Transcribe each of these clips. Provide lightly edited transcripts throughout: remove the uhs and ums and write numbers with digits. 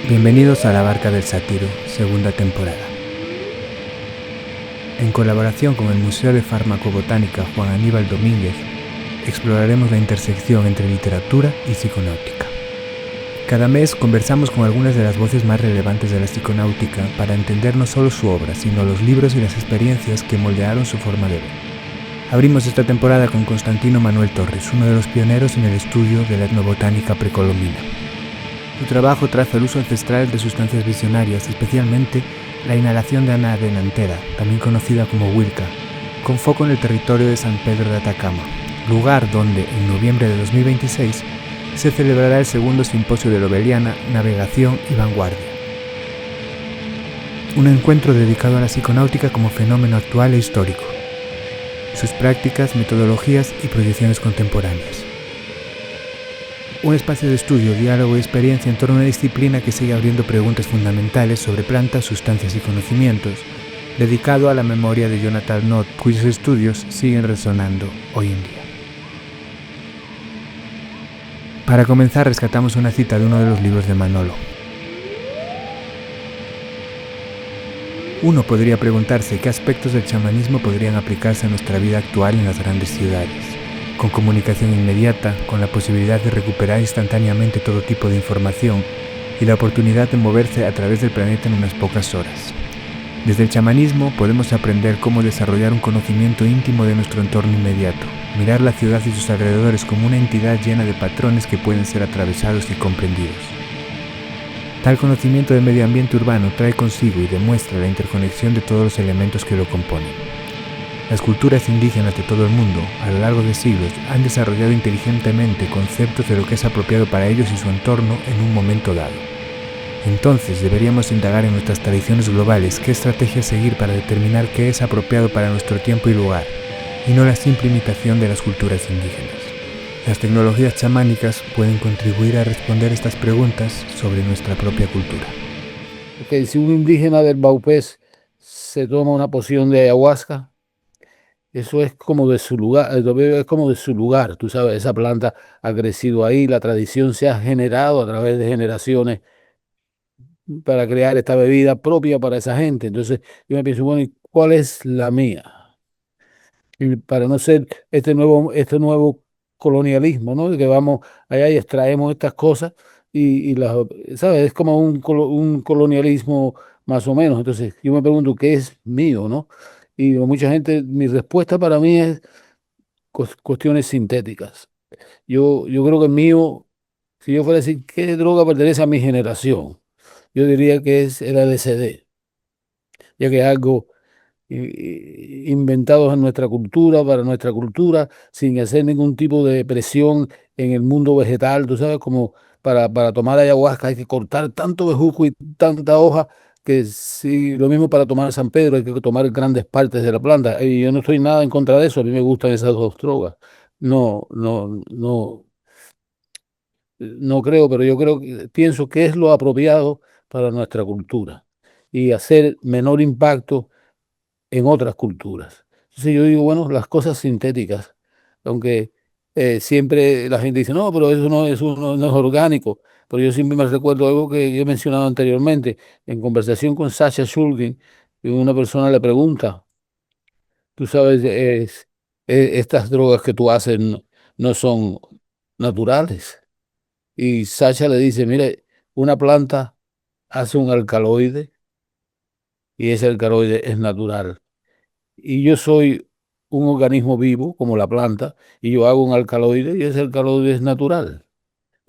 Bienvenidos a La Barca del Sátiro, segunda temporada. En colaboración con el Museo de Farmacobotánica Juan Aníbal Domínguez, exploraremos la intersección entre literatura y psiconáutica. Cada mes conversamos con algunas de las voces más relevantes de la psiconáutica para entender no solo su obra, sino los libros y las experiencias que moldearon su forma de ver. Abrimos esta temporada con Constantino Manuel Torres, uno de los pioneros en el estudio de la etnobotánica precolombina. Su trabajo traza el uso ancestral de sustancias visionarias, especialmente la inhalación de anadenantera, también conocida como huilca, con foco en el territorio de San Pedro de Atacama, lugar donde, en noviembre de 2026, se celebrará el segundo simposio de Loveliana, Navegación y Vanguardia. Un encuentro dedicado a la psiconáutica como fenómeno actual e histórico, sus prácticas, metodologías y proyecciones contemporáneas. Un espacio de estudio, diálogo y experiencia en torno a una disciplina que sigue abriendo preguntas fundamentales sobre plantas, sustancias y conocimientos, dedicado a la memoria de Jonathan Nott, cuyos estudios siguen resonando hoy en día. Para comenzar, rescatamos una cita de uno de los libros de Manolo. Uno podría preguntarse qué aspectos del chamanismo podrían aplicarse a nuestra vida actual en las grandes ciudades, con comunicación inmediata, con la posibilidad de recuperar instantáneamente todo tipo de información y la oportunidad de moverse a través del planeta en unas pocas horas. Desde el chamanismo podemos aprender cómo desarrollar un conocimiento íntimo de nuestro entorno inmediato, mirar la ciudad y sus alrededores como una entidad llena de patrones que pueden ser atravesados y comprendidos. Tal conocimiento del medio ambiente urbano trae consigo y demuestra la interconexión de todos los elementos que lo componen. Las culturas indígenas de todo el mundo, a lo largo de siglos, han desarrollado inteligentemente conceptos de lo que es apropiado para ellos y su entorno en un momento dado. Entonces deberíamos indagar en nuestras tradiciones globales qué estrategia seguir para determinar qué es apropiado para nuestro tiempo y lugar, y no la simple imitación de las culturas indígenas. Las tecnologías chamánicas pueden contribuir a responder estas preguntas sobre nuestra propia cultura. Okay, si un indígena del Baupés se toma una poción de ayahuasca, eso es como de su lugar, es como de su lugar, tú sabes, esa planta ha crecido ahí, la tradición se ha generado a través de generaciones para crear esta bebida propia para esa gente. Entonces yo me pienso, bueno, ¿y cuál es la mía? Y para no ser este nuevo colonialismo, ¿no? De que vamos allá y extraemos estas cosas y las, ¿sabes? Es como un colonialismo más o menos. Entonces yo me pregunto, ¿qué es mío, no? Y mucha gente, mi respuesta para mí es cuestiones sintéticas. Yo creo que mío, si yo fuera a decir qué droga pertenece a mi generación, yo diría que es el LSD, ya que es algo inventados en nuestra cultura, para nuestra cultura, sin hacer ningún tipo de presión en el mundo vegetal. Tú sabes, como para tomar ayahuasca hay que cortar tanto bejuco y tanta hoja que sí, lo mismo para tomar San Pedro, hay que tomar grandes partes de la planta. Y yo no estoy nada en contra de eso, a mí me gustan esas dos drogas. No creo, pero yo creo que pienso que es lo apropiado para nuestra cultura y hacer menor impacto en otras culturas. Entonces yo digo, bueno, las cosas sintéticas, aunque siempre la gente dice, no, pero eso no es orgánico. Pero yo siempre me recuerdo algo que yo he mencionado anteriormente, en conversación con Sasha Shulgin, y una persona le pregunta, tú sabes, estas drogas que tú haces no son naturales. Y Sasha le dice, mire, una planta hace un alcaloide y ese alcaloide es natural. Y yo soy un organismo vivo, como la planta, y yo hago un alcaloide y ese alcaloide es natural.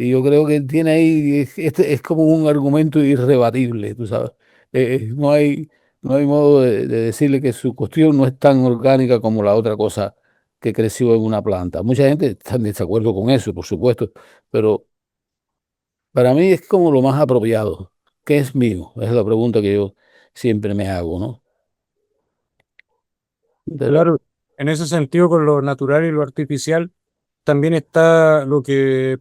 Y yo creo que tiene ahí, este es como un argumento irrebatible, tú sabes. No hay modo de decirle que su cuestión no es tan orgánica como la otra cosa que creció en una planta. Mucha gente está en desacuerdo con eso, por supuesto, pero para mí es como lo más apropiado. ¿Qué es mío? Es la pregunta que yo siempre me hago, ¿no? Claro, en ese sentido, con lo natural y lo artificial, también está lo que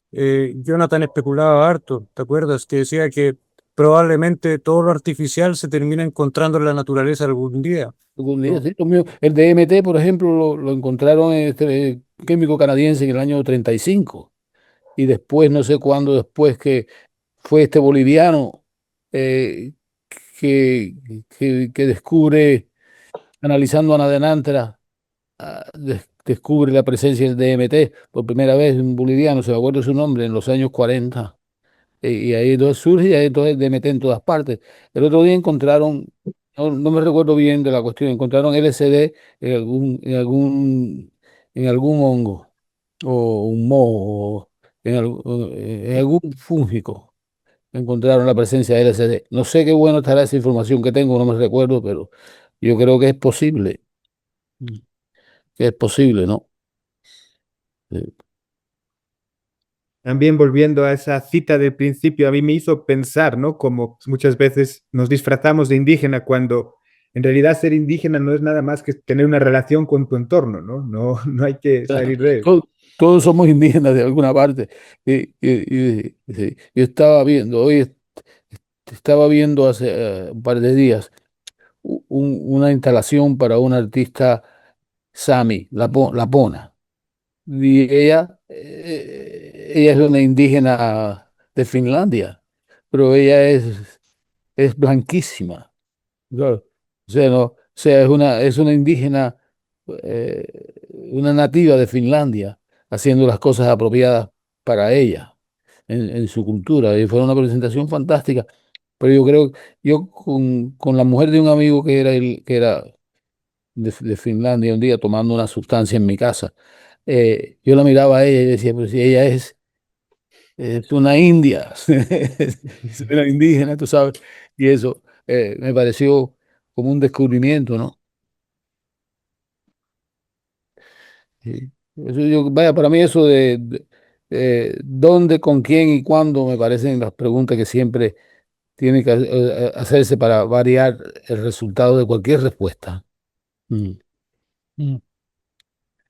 Jonathan especulaba harto, ¿te acuerdas? Que decía que probablemente todo lo artificial se termina encontrando en la naturaleza algún día, Algún día, ¿no? sí, lo mío. El DMT, por ejemplo, lo encontraron en este químico canadiense en el año 35 y después, no sé cuándo, después que fue este boliviano eh, que, que descubre, analizando anadenantera, descubre la presencia del DMT por primera vez, un boliviano, se me acuerdo su nombre, en los años 40. Y ahí entonces surge y ahí entonces DMT en todas partes. El otro día encontraron, no me recuerdo bien de la cuestión, encontraron LSD en algún hongo o un moho o en algún fúngico. Encontraron la presencia de LSD. No sé qué bueno estará esa información que tengo, no me recuerdo, pero yo creo que es posible, que es posible, ¿no? Eh, También volviendo a esa cita del principio, a mí me hizo pensar, ¿no? Como muchas veces nos disfrazamos de indígena cuando en realidad ser indígena no es nada más que tener una relación con tu entorno, ¿no? No, no hay que salir de él. Todos somos indígenas de alguna parte. Sí, yo estaba viendo, estaba viendo hace un par de días una instalación para una artista Sami, Lapona. Y ella es una indígena de Finlandia, pero ella es blanquísima. Claro. O sea, no, o sea, es una indígena, una nativa de Finlandia, haciendo las cosas apropiadas para ella, en su cultura. Y fue una presentación fantástica. Pero yo creo, yo con la mujer de un amigo que era de Finlandia, un día tomando una sustancia en mi casa, yo la miraba a ella y decía, pero si ella es una india, es una indígena, tú sabes, y eso me pareció como un descubrimiento, ¿no? Sí. Vaya, para mí eso de dónde, con quién y cuándo me parecen las preguntas que siempre tiene que hacerse para variar el resultado de cualquier respuesta. Mm. Mm.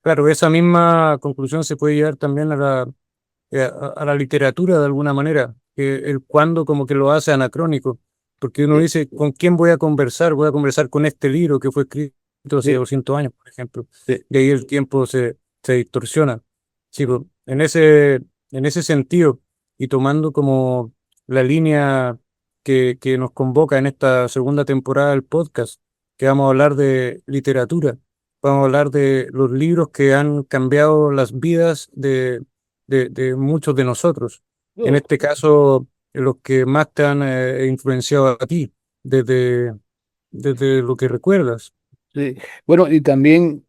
Claro, esa misma conclusión se puede llevar también a la literatura de alguna manera, que el cuándo como que lo hace anacrónico, porque uno Sí, dice, ¿con quién voy a conversar? Voy a conversar con este libro que fue escrito hace sí, 200 años, por ejemplo, sí. y ahí el tiempo se distorsiona. Sí, pues, en ese sentido, y tomando como la línea que nos convoca en esta segunda temporada del podcast, que vamos a hablar de literatura, vamos a hablar de los libros que han cambiado las vidas de muchos de nosotros. En Oh, este caso, los que más te han influenciado a ti, desde, desde lo que recuerdas. sí. Bueno, y también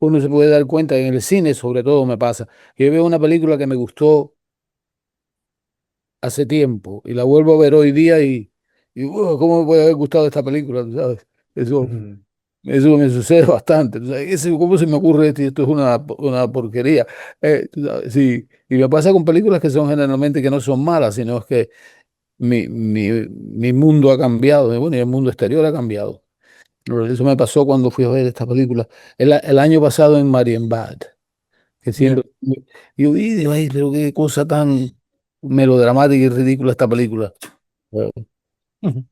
uno se puede dar cuenta, en el cine sobre todo me pasa, que yo veo una película que me gustó hace tiempo y la vuelvo a ver hoy día ¿cómo me puede haber gustado esta película? ¿Tú sabes? Eso, Ujú. eso me sucede bastante. ¿Tú sabes? ¿Cómo se me ocurre esto? Esto es una porquería. ¿Tú sabes? Sí, y me pasa con películas que son generalmente que no son malas, sino es que mi mundo ha cambiado, bueno, y el mundo exterior ha cambiado. Eso me pasó cuando fui a ver esta película el año pasado en Marienbad, que Ya. siendo, yo vi, digo, "Ay, pero qué cosa tan melodramática y ridícula esta película". Bueno, Ujú.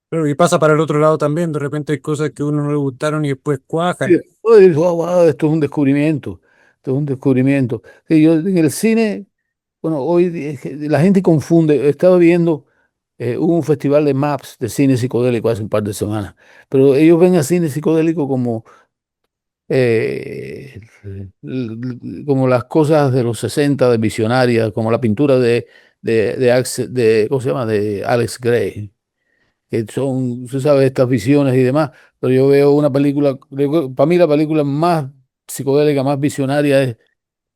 Pero y pasa para el otro lado también, de repente hay cosas que a uno no le gustaron y después y cuajan. después digo, "Oh, wow, esto es un descubrimiento, esto es un descubrimiento". Sí, yo en el cine, bueno, es que la gente confunde, estaba viendo, hubo un festival de Maps de cine psicodélico hace un par de semanas, pero ellos ven a cine psicodélico eh, como las cosas de los 60 de visionarias, como la pintura ¿cómo se llama? De Alex Gray, que son, tú sabes, estas visiones y demás. Pero yo veo una película, para mí la película más psicodélica, más visionaria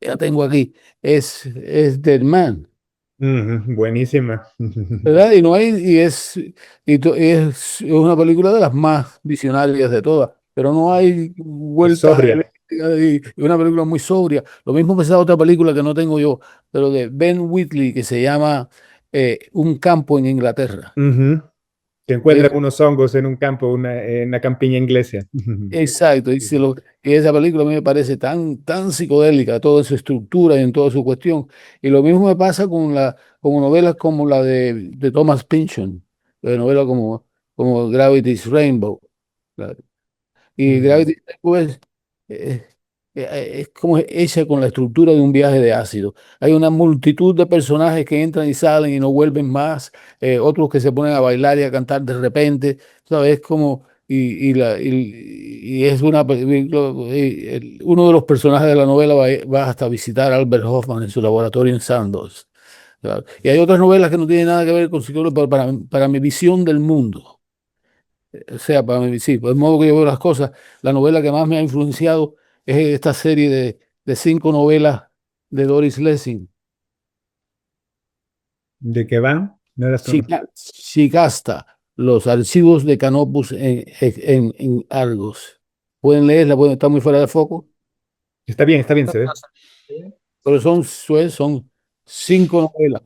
ya tengo aquí, es Dead Man. Ujú, buenísima. ¿Verdad? Y no hay, es una película de las más visionarias de todas, pero no hay Es vueltas sobria. y una película muy sobria. Lo mismo que esa otra película que no tengo yo, pero de Ben Wheatley, que se llama Un campo en Inglaterra. Ujú. Que Es- encuentran unos hongos en un campo, en una campiña inglesa. exacto, y esa película a mí me parece tan psicodélica, toda su estructura y en toda su cuestión. Y lo mismo me pasa con novelas como la de Thomas Pynchon, novelas como Gravity's Rainbow. Y Ujú. Gravity pues, eh, es como hecha con la estructura de un viaje de ácido. Hay una multitud de personajes que entran y salen y no vuelven más, otros que se ponen a bailar y a cantar de repente, ¿sabes? Es como, y es uno de los personajes de la novela va hasta visitar a Albert Hoffman en su laboratorio en Sandoz. Claro. Y hay otras novelas que no tienen nada que ver con psicólogos, pero para mi visión del mundo. O sea, para mí, sí, por el modo que yo veo las cosas, la novela que más me ha influenciado es esta serie de 5 novelas de Doris Lessing, ¿De qué van? No las conozco. Shikasta, los archivos de Canopus en Argos. Pueden leerla, pueden estar muy fuera de foco, Está bien, se ve. pero son 5 novelas.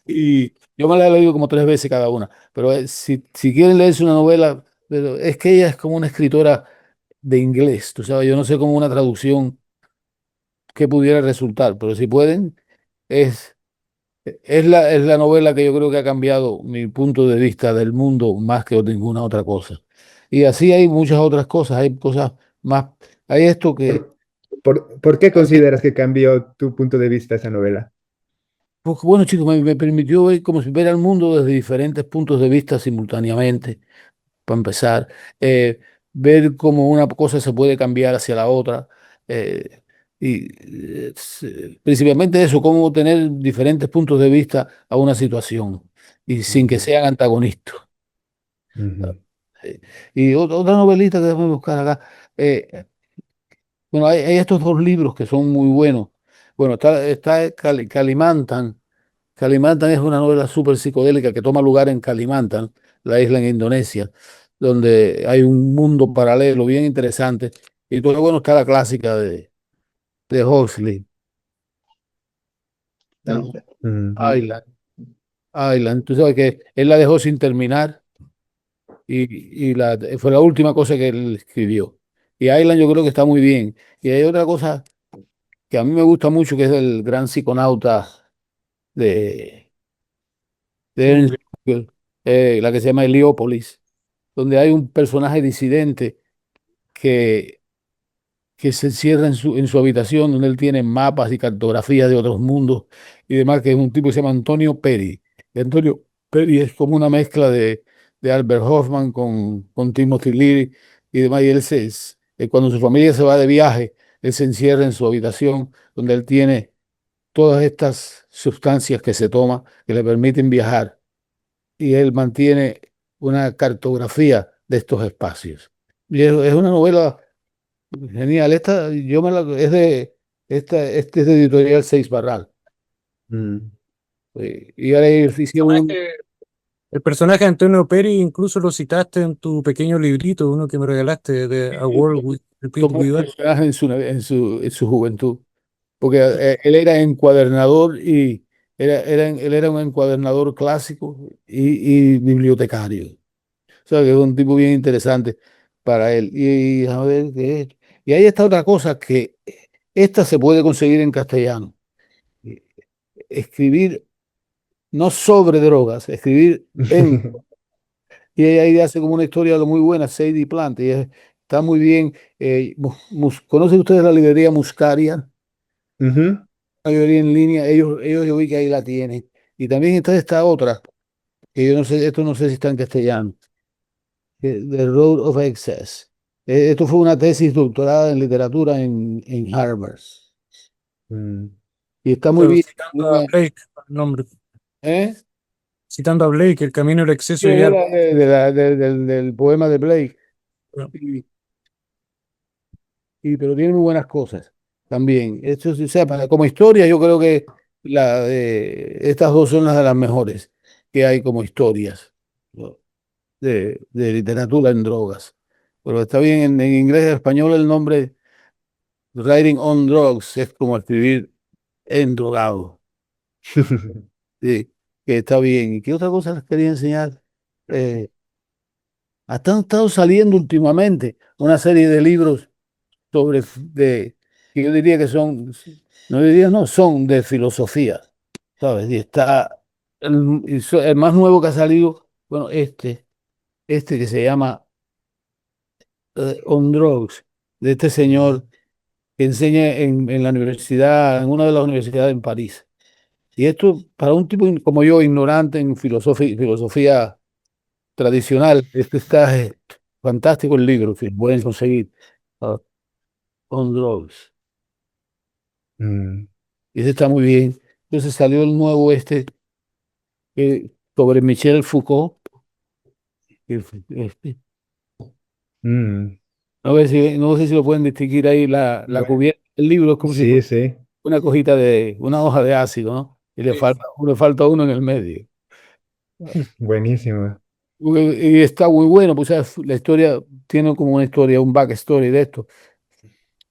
Y yo me la he leído como 3 veces cada una. Pero si quieren leerse una novela, pero es que ella es como una escritora de inglés, tú sabes, yo no sé cómo una traducción que pudiera resultar, pero si pueden, es, es la novela que yo creo que ha cambiado mi punto de vista del mundo más que ninguna otra cosa. Y así hay muchas otras cosas, hay cosas más, hay esto que, ¿Por qué consideras que cambió tu punto de vista esa novela? pues, bueno, chicos, me permitió ver como si ver al mundo desde diferentes puntos de vista simultáneamente, para empezar, ver cómo una cosa se puede cambiar hacia la otra. eh, Principalmente eso, cómo tener diferentes puntos de vista a una situación y sin que Ujú, sean antagonistas. ujú. Y otra novelita que déjame buscar acá. eh, bueno, hay estos 2 libros que son muy buenos. Bueno, está Kalimantan. Kalimantan es una novela súper psicodélica que toma lugar en Kalimantan, la isla en Indonesia, donde hay un mundo paralelo bien interesante. Y todo bueno está la clásica de Huxley, ¿no? Ujú. Island. Island. Tú sabes que él la dejó sin terminar y fue la última cosa que él escribió. Y Island yo creo que está muy bien. Y hay otra cosa que a mí me gusta mucho, que es el gran psiconauta de, de Ernst Jünger, la que se llama Heliópolis, donde hay un personaje disidente que, que se encierra en su habitación, donde él tiene mapas y cartografías de otros mundos y demás, que es un tipo que se llama Antonio Peri. Y Antonio Peri es como una mezcla de Albert Hoffman con Timothy Leary y demás. Y cuando su familia se va de viaje, él se encierra en su habitación, donde él tiene todas estas sustancias que se toma que le permiten viajar. Y él mantiene una cartografía de estos espacios. Y es una novela genial. Este es de Editorial Seis Barral. Mm. Y ahora hicieron El personaje de Antonio Peri incluso lo citaste en tu pequeño librito, uno que me regalaste de A World Complete como un with Us. personaje en su juventud. Porque él era encuadernador y él era un encuadernador clásico y bibliotecario. O sea, que es un tipo bien interesante para él. Y a ver, y ahí está otra cosa que esta se puede conseguir en castellano. Escribir no sobre drogas, escribir en. Y ella ahí hace como una historia muy buena, Sadie Plant, está muy bien. ¿Conocen ustedes la librería Muscaria? Ujú. La librería en línea, ellos yo vi que ahí la tienen. Y también está esta otra, que yo no sé, esto no sé si está en castellano, The Road of Excess. Esto fue una tesis doctorada en literatura en Harvard. Mm. Y está muy Claro, bien. citando a Blake, el nombre. ¿Eh? Citando a Blake, El camino del Sí, exceso y era del poema de Blake. bueno, Y, pero tiene muy buenas cosas también. Esto, o sea, como historia, yo creo que estas dos son las de las mejores que hay como historias, ¿no? De literatura en drogas. Pero está bien, en inglés y español el nombre Writing on Drugs es como escribir en drogado. Sí, que está bien. ¿Y qué otra cosa les quería enseñar? Han estado saliendo últimamente una serie de libros que yo diría que son, no diría no, son de filosofía, ¿sabes? Y está el más nuevo que ha salido, bueno, este que se llama On Drugs, de este señor que enseña en la universidad, en una de las universidades en París. Y esto, para un tipo como yo, ignorante en filosofía tradicional, este está fantástico el libro, que pueden conseguir. ah, on Drugs. Mm, Y ese está muy bien. Entonces salió el nuevo sobre Michel Foucault. Este, mm. no sé si lo pueden distinguir ahí, la Bueno, cubierta. El libro es como si sí, fuera sí. una hoja de ácido, ¿no? Y le falta uno en el medio. Buenísimo. Y está muy bueno, pues la historia tiene como una historia, un backstory de esto.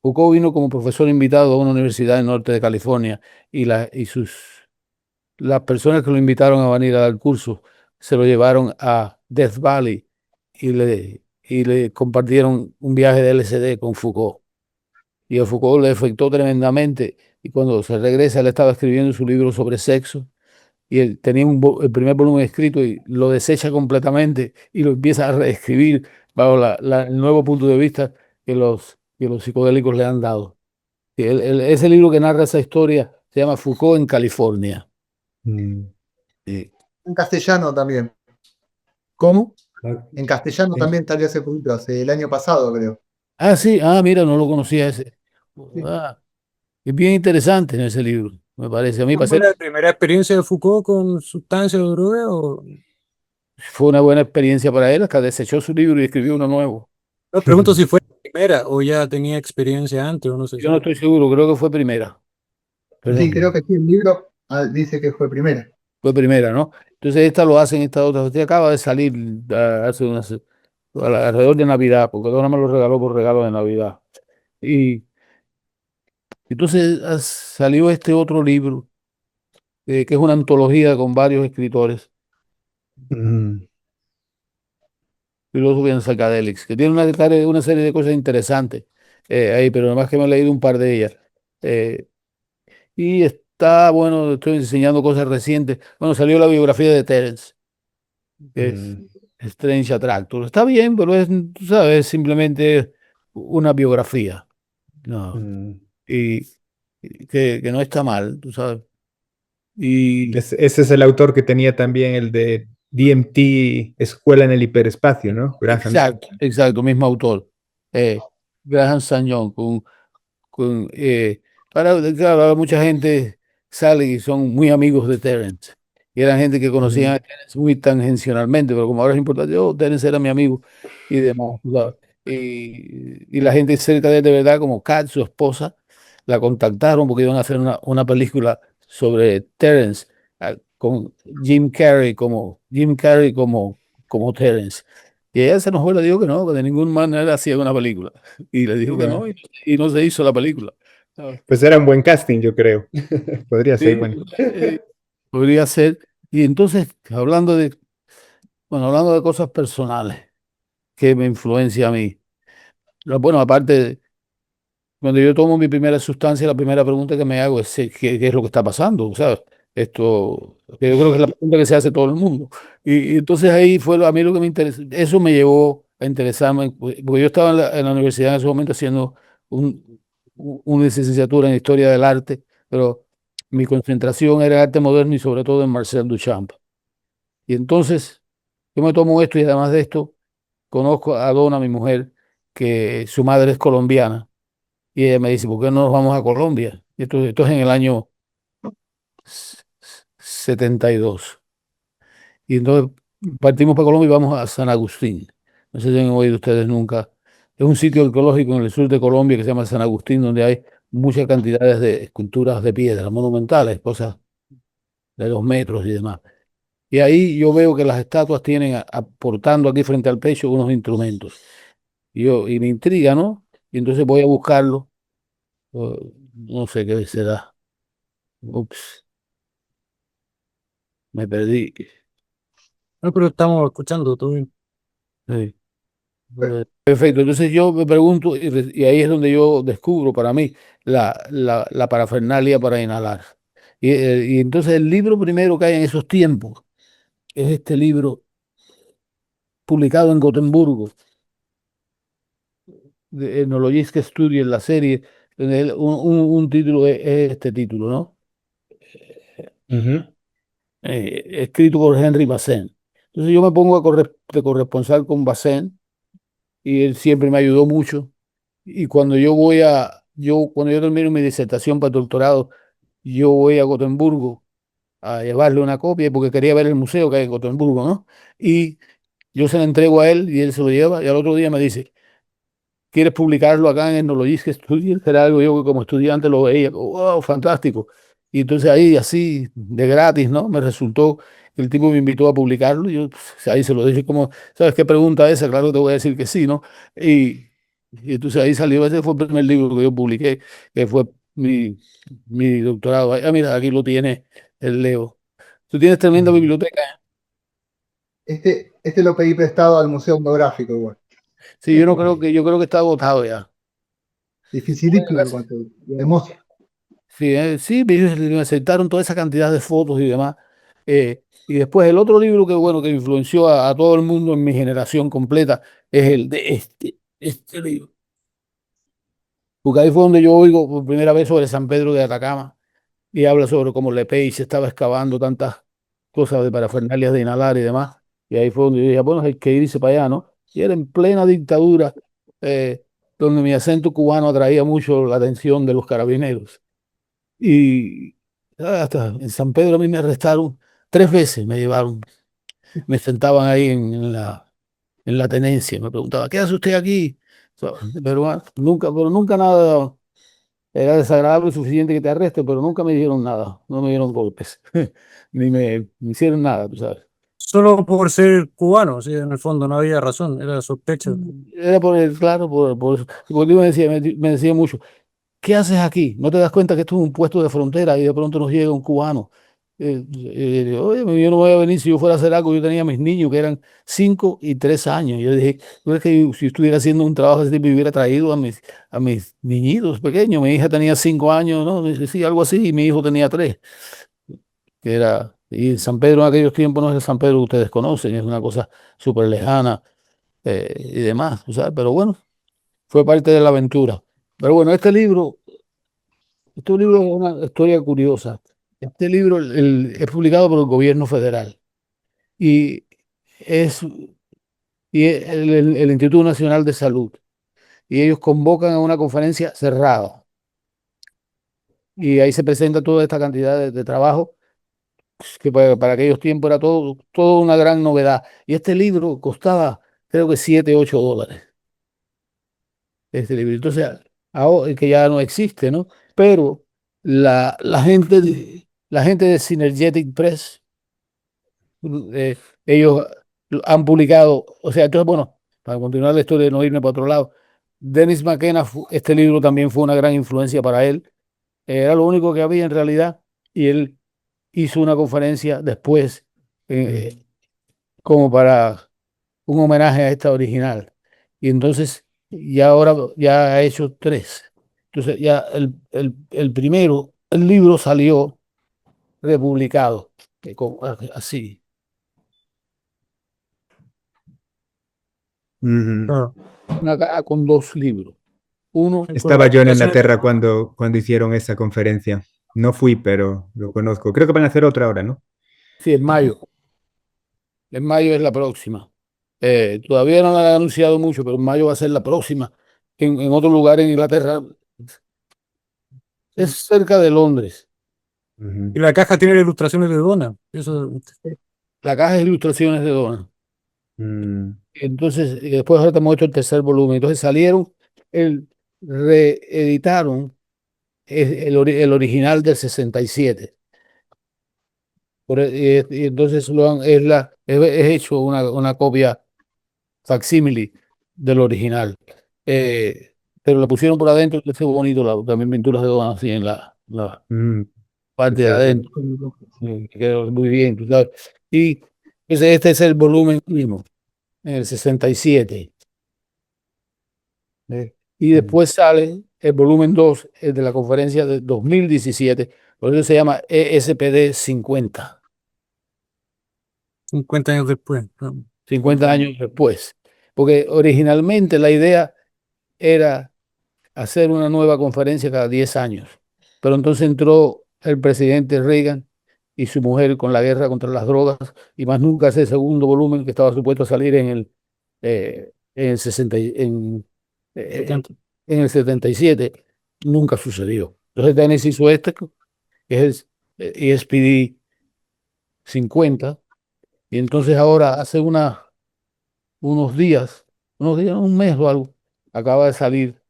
Foucault vino como profesor invitado a una universidad en norte de California las personas que lo invitaron a venir a dar curso se lo llevaron a Death Valley y le compartieron un viaje de LSD con Foucault. Y a Foucault le afectó tremendamente. Y cuando se regresa, él estaba escribiendo su libro sobre sexo y él tenía el primer volumen escrito y lo desecha completamente y lo empieza a reescribir bajo el nuevo punto de vista que los psicodélicos le han dado. Y ese libro que narra esa historia se llama Foucault en California. Mm. Sí. En castellano también. ¿Cómo? En castellano Sí. también salió hace poquito, hace el año pasado, creo. Ah, sí, mira, no lo conocía ese. Sí. Ah, es bien interesante en ese libro, me parece. A mí ¿Fue la primera experiencia de Foucault con sustancias o drogas? fue una buena experiencia para él, hasta desechó su libro y escribió uno nuevo. No, pregunto si fue la primera o ya tenía experiencia antes o no sé. Yo no estoy seguro, creo que fue primera. Sí, Perdón, creo que sí, el libro dice que fue primera. fue primera, ¿no? Entonces esta lo hacen, esta otra. Usted acaba de salir hace alrededor de Navidad, porque Donna me lo regaló por regalo de Navidad. Y entonces salió este otro libro, que es una antología con varios escritores, Mm, filósofos en psychedelics, que tiene una serie de cosas interesantes ahí, pero nada más que me he leído un par de ellas. Eh, y está, bueno, estoy enseñando cosas recientes. Bueno, salió la biografía de Terence, que es mm, Strange Attractor. Está bien, pero tú sabes, es simplemente una biografía. No, mm. y que no está mal, tú sabes. Y Ese es el autor que tenía también el de DMT, Escuela en el Hiperespacio, ¿no? Graham. exacto, mismo autor. Graham Sañón, claro, mucha gente sale y son muy amigos de Terence. Y eran gente que conocían Mm, a Terence muy tangencionalmente, pero como ahora es importante, Terence era mi amigo y demás. ¿Tú sabes? Y la gente cerca de él, de verdad, como Kat, su esposa, la contactaron porque iban a hacer una película sobre Terence, con Jim Carrey como Terence. Y ella se enojó y le dijo que no, que de ninguna manera hacía una película. Y le dijo que bueno, no, y no se hizo la película. ¿Sabes? pues era un buen casting, yo creo. Podría ser, Sí, bueno. podría ser. Y entonces, hablando de cosas personales que me influencia a mí. Bueno, aparte, cuando yo tomo mi primera sustancia, la primera pregunta que me hago es ¿qué es lo que está pasando? ¿Sabes? Esto, que yo creo que es la pregunta que se hace todo el mundo. Y entonces ahí fue a mí lo que me interesó. Eso me llevó a interesarme, porque yo estaba en la universidad en ese momento haciendo una licenciatura en Historia del Arte, pero mi concentración era arte moderno y sobre todo en Marcel Duchamp. Y entonces yo me tomo esto y además de esto, conozco a Donna, mi mujer, que su madre es colombiana. Y ella me dice, ¿por qué no nos vamos a Colombia? Esto es en el año 72. Y entonces partimos para Colombia y vamos a San Agustín. No sé si han oído ustedes nunca. Es un sitio arqueológico en el sur de Colombia que se llama San Agustín, donde hay muchas cantidades de esculturas de piedra monumentales, cosas de 2 metros y demás. Y ahí yo veo que las estatuas tienen portando aquí frente al pecho unos instrumentos. Y me intriga, ¿no? Y entonces voy a buscarlo. No sé qué será. Ups, me perdí. No, pero estamos escuchando todo bien. Sí. Perfecto. Entonces yo me pregunto, y ahí es donde yo descubro para mí la parafernalia para inhalar. Y entonces el libro primero que hay en esos tiempos es este libro publicado en Gotemburgo, de Etnologiska Studie, en la serie Un título es este título, ¿no? Ujú. Escrito por Henry Bazin. Entonces yo me pongo de corresponsal con Bazin y él siempre me ayudó mucho. Y cuando yo termino mi disertación para el doctorado, yo voy a Gotemburgo a llevarle una copia porque quería ver el museo que hay en Gotemburgo, ¿no? Y yo se la entrego a él y él se lo lleva y al otro día me dice, ¿quieres publicarlo acá en Ethnological Studies? Era algo yo que como estudiante lo veía, wow, fantástico. Y entonces ahí, así, de gratis, ¿no? Me resultó, el tipo me invitó a publicarlo y yo pues, ahí se lo dije como, ¿sabes qué pregunta esa? Claro, te voy a decir que sí, ¿no? Y, y entonces ahí salió, ese fue el primer libro que yo publiqué, que fue mi doctorado. Ah, mira, aquí lo tiene el Leo. Tú tienes tremenda biblioteca. Este lo pedí prestado al Museo Etnográfico igual. Sí, yo creo que está agotado ya. Dificilísimo en cuanto hermoso. Sí, sí, me aceptaron toda esa cantidad de fotos y demás. Y después el otro libro que, bueno, que influenció a todo el mundo en mi generación completa es el de este libro. Porque ahí fue donde yo oigo por primera vez sobre San Pedro de Atacama y habla sobre cómo Lepage se estaba excavando tantas cosas de parafernalias de inhalar y demás. Y ahí fue donde yo dije, bueno, hay que irse para allá, ¿no? Y era en plena dictadura, eh, donde mi acento cubano atraía mucho la atención de los carabineros. Y hasta en San Pedro a mí me arrestaron 3 veces, me llevaron, me sentaban ahí en la tenencia, me preguntaba, ¿qué hace usted aquí? Pero pero nunca nada, era desagradable suficiente que te arresten, pero nunca me dijeron nada, no me dieron golpes, ni me hicieron nada, tú sabes. Solo por ser cubano, sí, en el fondo no había razón, era sospecha. Era claro, por eso. Porque me decía mucho, ¿qué haces aquí? ¿No te das cuenta que esto es un puesto de frontera y de pronto nos llega un cubano? Oye, yo no voy a venir si yo fuera a hacer algo. Yo tenía mis niños que eran 5 y 3 años. Yo dije, ¿tú crees que si estuviera haciendo un trabajo así me hubiera traído a mis niñitos pequeños? Mi hija tenía 5 años, ¿no? Dice, sí, algo así, y mi hijo tenía 3, que era. Y San Pedro en aquellos tiempos no es el San Pedro que ustedes conocen, es una cosa súper lejana y demás, ¿tú sabes? Pero bueno, fue parte de la aventura. Pero bueno, este libro es una historia curiosa. Este libro es publicado por el gobierno federal y es el Instituto Nacional de Salud. Y ellos convocan a una conferencia cerrada. Y ahí se presenta toda esta cantidad de trabajo, que para aquellos tiempos era todo una gran novedad. Y este libro costaba, creo que $7, $8. Este libro. Entonces, ahora, que ya no existe, ¿no? Pero la gente de Synergetic Press, eh, ellos han publicado, o sea, entonces, bueno, para continuar la historia y no irme para otro lado, Dennis McKenna, este libro también fue una gran influencia para él. Era lo único que había en realidad y él hizo una conferencia después eh, como para un homenaje a esta original. Y entonces, ya ahora ya ha hecho 3. Entonces, ya el primero, el libro salió republicado, así. Ujú. Claro. Una caja con 2 libros. Uno, Con las Estaba yo en explicaciones. Inglaterra cuando hicieron esa conferencia. No fui, pero lo conozco. Creo que van a hacer otra ahora, ¿no? sí, en mayo. En mayo es la próxima. Todavía no la han anunciado mucho, pero en mayo va a ser la próxima. En otro lugar en Inglaterra. Es cerca de Londres. Y Ujú. la caja tiene ilustraciones de Donna. Eso, La caja de ilustraciones de Donna. Mm. Entonces, y después ahora te muestro el tercer volumen. Entonces salieron, reeditaron el original del 67. Y entonces es hecho una copia facsímile del original. Pero lo pusieron por adentro, que es bonito, también pinturas de Don así en la Mm. parte de Precioso. adentro. Que quedó muy bien, tú sabes. Y este es el volumen mismo, en el 67. Y Mm. después sale el volumen 2 el de la conferencia de 2017, por eso se llama ESPD 50, 50 años después, ¿no? 50 años después. Porque originalmente la idea era hacer una nueva conferencia cada 10 años. Pero entonces entró el presidente Reagan y su mujer con la guerra contra las drogas, y más nunca ese segundo volumen que estaba supuesto a salir en el 60, eh, en el 77, nunca sucedió. Entonces Tennessee hizo este, que es el ESPD 50, y entonces ahora hace unos días, un mes o algo, acaba de salir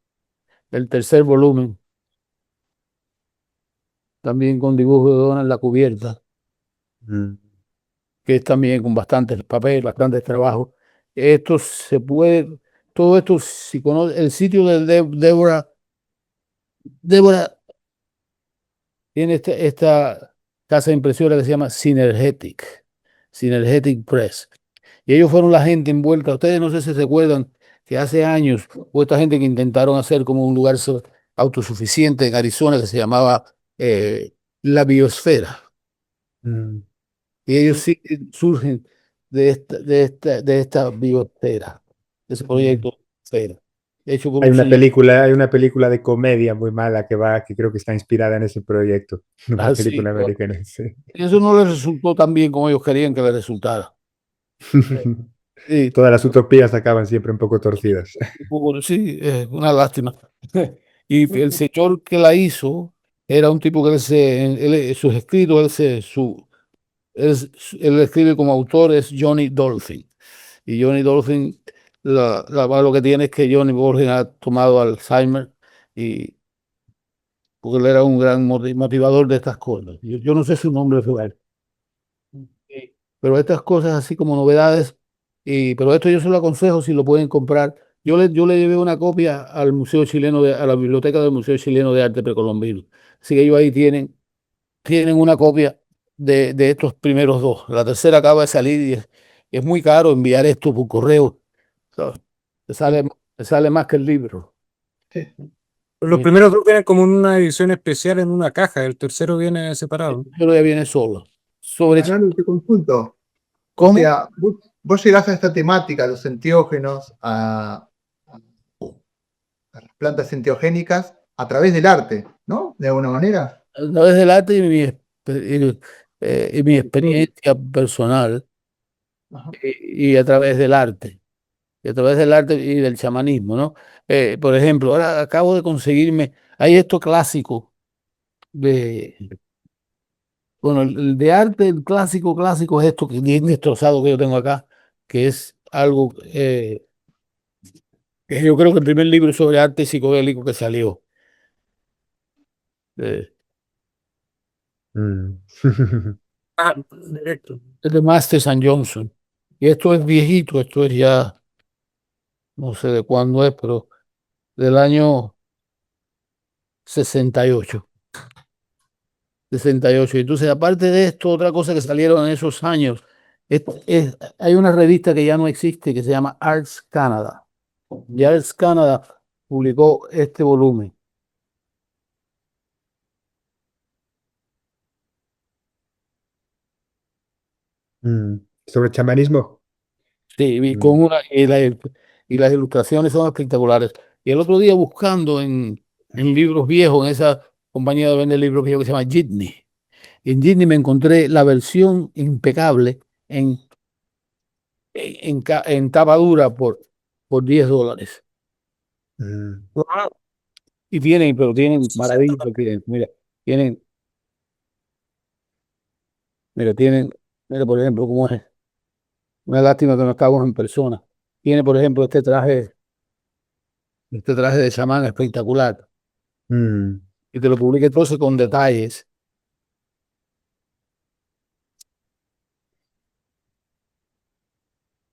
el tercer volumen, también con dibujo de Donna en la cubierta, que es también con bastantes papel, bastantes trabajos. Esto se puede, todo esto, si conoce el sitio de Débora tiene esta casa de impresora que se llama Synergetic Press. Y ellos fueron la gente envuelta. Ustedes no sé si se recuerdan que hace años hubo esta gente que intentaron hacer como un lugar autosuficiente en Arizona que se llamaba la Biosfera. Y ellos sí surgen de esta biosfera, de ese proyecto Biosfera, hecho por Hay un una señor. película, hay una película de comedia muy mala que creo que está inspirada en ese proyecto. Una Así. película americana, sí. Eso no les resultó tan bien como ellos querían que les resultara. Sí, Todas las utopías acaban siempre un poco torcidas. sí, una lástima. Y el señor que la hizo era un tipo que sus escritos, él, él escribe como autor, es Johnny Dolphin. Y Johnny Dolphin, lo que tiene es que Johnny Dolphin ha tomado Alzheimer, y porque él era un gran motivador de estas cosas. Yo no sé su nombre real. Sí. Pero estas cosas así como novedades, pero esto yo se lo aconsejo si lo pueden comprar. Yo le llevé una copia al Museo Chileno a la biblioteca del Museo Chileno de Arte Precolombino. Así que ellos ahí tienen una copia de estos primeros dos. La tercera acaba de salir y es muy caro enviar esto por correo. ¿Sabes? Te sale más que el libro. Sí. Los primeros dos vienen como en una edición especial en una caja, el tercero viene separado. Pero ya viene solo. Fernando, te consulto. O ¿Cómo? sea, vos llegás a esta temática, a los enteógenos, a las plantas enteogénicas, a través del arte, ¿no? De alguna manera. A través del arte y mi experiencia personal, Ajá. y a través del arte. Y a través del arte y del chamanismo, ¿no? Por ejemplo, ahora acabo de conseguirme, hay esto clásico bueno, el de arte, el clásico es esto que bien destrozado que yo tengo acá, que es algo que yo creo que el primer libro sobre arte psicodélico que salió. eh, Mm. Ah, directo. es de Masters and Johnson. Y esto es viejito, esto es ya, no sé de cuándo es, pero del año 68. 68. Entonces, aparte de esto, otra cosa que salieron en esos años, hay una revista que ya no existe que se llama Arts Canada. Y Arts Canada publicó este volumen. Sobre chamanismo. Sí, y Mm. y las ilustraciones son espectaculares. Y el otro día buscando en libros viejos, en esa compañía de vender libros viejos que se llama Jitney. En Jitney me encontré la versión impecable en tapa dura por $10. Mm. Y pero tienen maravillas. Mira, tienen, tienen, mira, por ejemplo, cómo es. Una lástima que no estamos en persona. Tiene, por ejemplo, este traje de chamán espectacular. Mm. Y te lo publica entonces con detalles.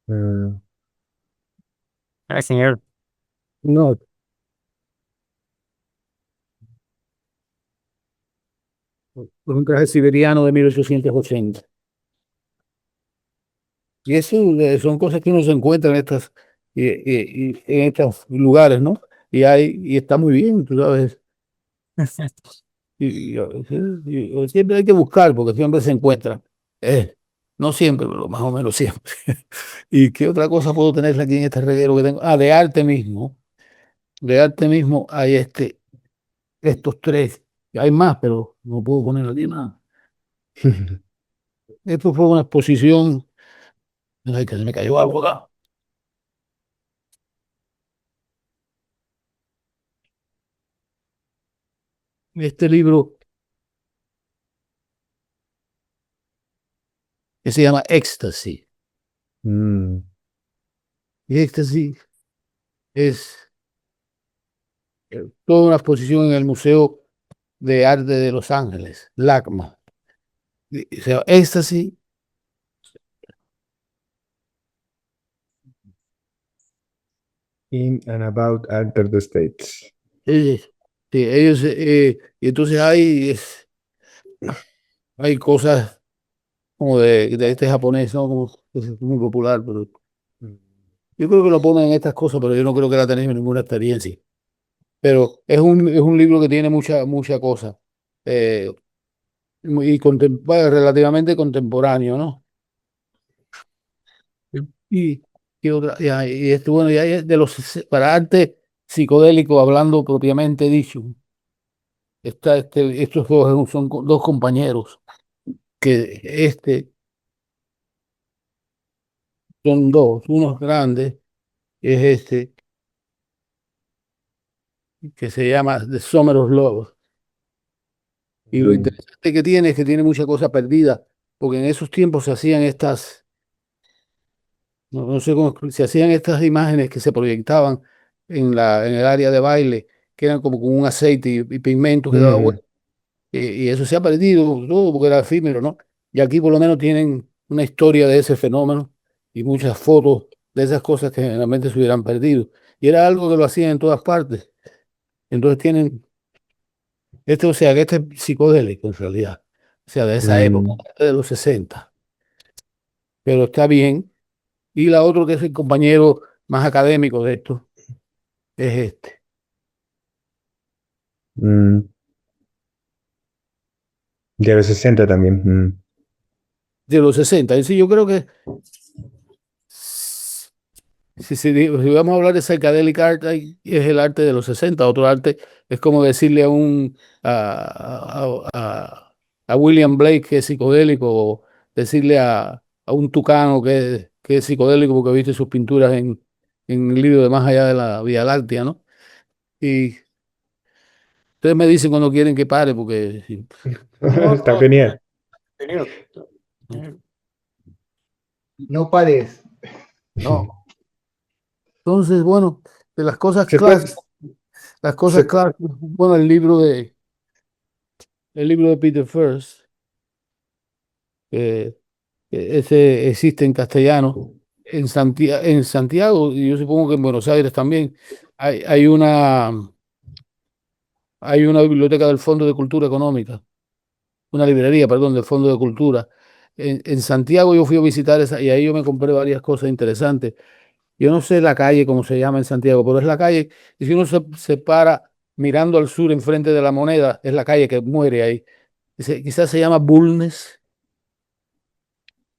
Mm. Ah, señor. No, un traje siberiano de 1880. Y eso son cosas que uno se encuentra y en estos lugares, ¿no? Y está muy bien, tú sabes. Siempre hay que buscar, porque siempre se encuentra. No siempre, pero más o menos siempre. ¿Y qué otra cosa puedo tener aquí en este reguero que tengo? Ah, de arte mismo. De arte mismo hay estos tres. Hay más, pero no puedo poner aquí nada. Esto fue una exposición. Ay, que se me cayó algo acá. Este libro que se llama Ecstasy. Mm. Y Ecstasy es toda una exposición en el Museo de Arte de Los Ángeles, LACMA. O sea, Ecstasy, In and about Alter the States. sí, ellos, y entonces hay cosas como de este japonés, ¿no? Como, que es muy popular, pero yo creo que lo ponen en estas cosas, pero yo no creo que la tenéis ninguna experiencia. Pero es un libro que tiene mucha cosa. eh, y relativamente contemporáneo, ¿no? Y, y otra, y esto, bueno, ya es para arte psicodélico, hablando propiamente dicho, estos son dos compañeros, que son dos, uno grande, es que se llama The Summer of Love. Y lo Mm. interesante que tiene es que tiene mucha cosa perdida, porque en esos tiempos se hacían no sé cómo, se hacían estas imágenes que se proyectaban en el área de baile, que eran como con un aceite y pigmento que daba Mm. vuelta. Y eso se ha perdido todo porque era efímero, ¿no? Y aquí por lo menos tienen una historia de ese fenómeno y muchas fotos de esas cosas que generalmente se hubieran perdido. Y era algo que lo hacían en todas partes. Entonces tienen, o sea, que este es psicodélico en realidad, o sea, de esa época, Mm. de los 60, pero está bien. Y la otra que es el compañero más académico de esto, es Mm. De los 60 también. Mm. de los 60. Es decir, yo creo que si vamos a hablar de psychedelic art, es el arte de los 60. Otro arte es como decirle a William Blake que es psicodélico, o decirle a un tucano que es psicodélico porque viste sus pinturas en el libro de Más allá de la Vía Láctea, ¿no? Y ustedes me dicen cuando quieren que pare, porque No, Está no, genial. genial. No pares. no. Entonces, bueno, de Se puede, las cosas se- clásicas, bueno, el libro de Peter First, que ese existe en castellano, en Santiago, y yo supongo que en Buenos Aires también, hay, hay una, hay una biblioteca del Fondo de Cultura Económica, una librería, perdón, del Fondo de Cultura. En Santiago yo fui a visitar esa y ahí yo me compré varias cosas interesantes. Yo no sé la calle, cómo se llama en Santiago, pero es la calle, y si uno se para mirando al sur enfrente de la Moneda, es la calle que muere ahí. Quizás se llama Bulnes,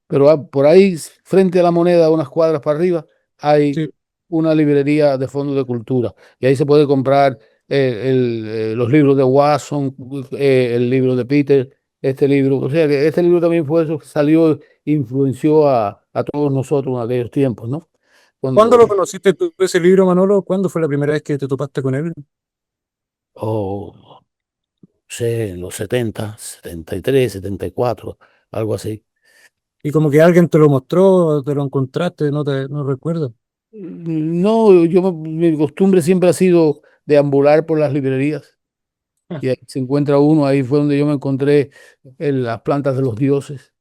pero por ahí, frente a la Moneda, unas cuadras para arriba, hay Sí. una librería de fondos de cultura. Y ahí se puede comprar los libros de Watson, el libro de Peter, este libro. O sea que este libro también fue eso que salió, influenció a todos nosotros en aquellos tiempos, ¿no? ¿Cuándo Cuando, lo conociste tú, ese libro, Manolo? ¿Cuándo fue la primera vez que te topaste con él? oh, sé, en los 70, 73, 74, algo así. Y como que alguien te lo mostró, te lo encontraste, no recuerdo. No, mi costumbre siempre ha sido deambular por las librerías y ahí se encuentra uno, ahí fue donde yo me encontré en las plantas de los dioses.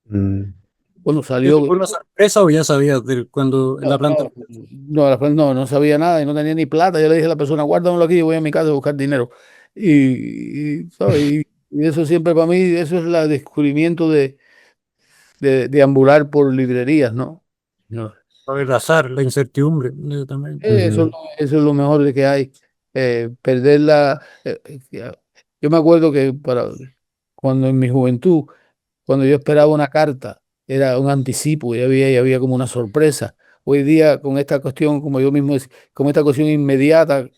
Mm. Cuando ¿Eso salió, fue una sorpresa o ya sabías cuando en no, la planta? no sabía nada y no tenía ni plata. Yo le dije a la persona, guárdamelo aquí, yo voy a mi casa a buscar dinero. ¿Sabes? Y eso siempre para mí, eso es el descubrimiento de deambular por librerías, ¿no? No. El azar, la incertidumbre, también. Ujú. Eso es lo mejor de que hay. Perder yo me acuerdo que cuando en mi juventud, cuando yo esperaba una carta, era un anticipo y había como una sorpresa. hoy día con esta cuestión, como yo mismo decía, con esta cuestión inmediata,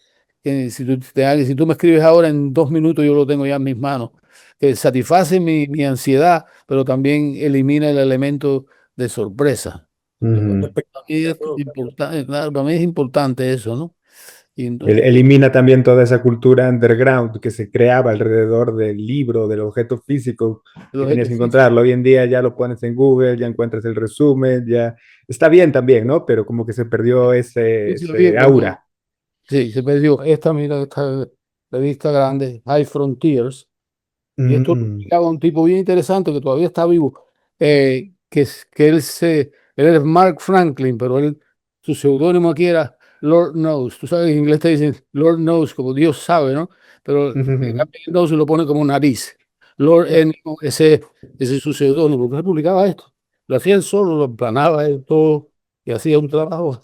que si tú me escribes ahora en 2 minutos, yo lo tengo ya en mis manos, que satisface mi ansiedad, pero también elimina el elemento de sorpresa. Ujú. Para mí es importante, claro, para mí es importante eso, ¿no? Y entonces, Elimina también toda esa cultura underground que se creaba alrededor del libro, del objeto físico el que tenías objeto que físico. encontrarlo. Hoy en día ya lo pones en Google, ya encuentras el resumen, ya está bien también, ¿no? Pero como que se perdió Sí, sí, ese pero aura. sí, se perdió. Mira, esta revista grande, High Frontiers, y esto lo Mm. publicaba un tipo bien interesante que todavía está vivo, que él es Mark Franklin, pero su seudónimo aquí era Lord Knows. Tú sabes, en inglés te dicen Lord Knows, como Dios sabe, ¿no? Pero cambia el Knows y lo pone como nariz. Lord N, ese es su seudónimo, porque él publicaba esto. Lo hacía él solo, lo planaba él todo, y hacía un trabajo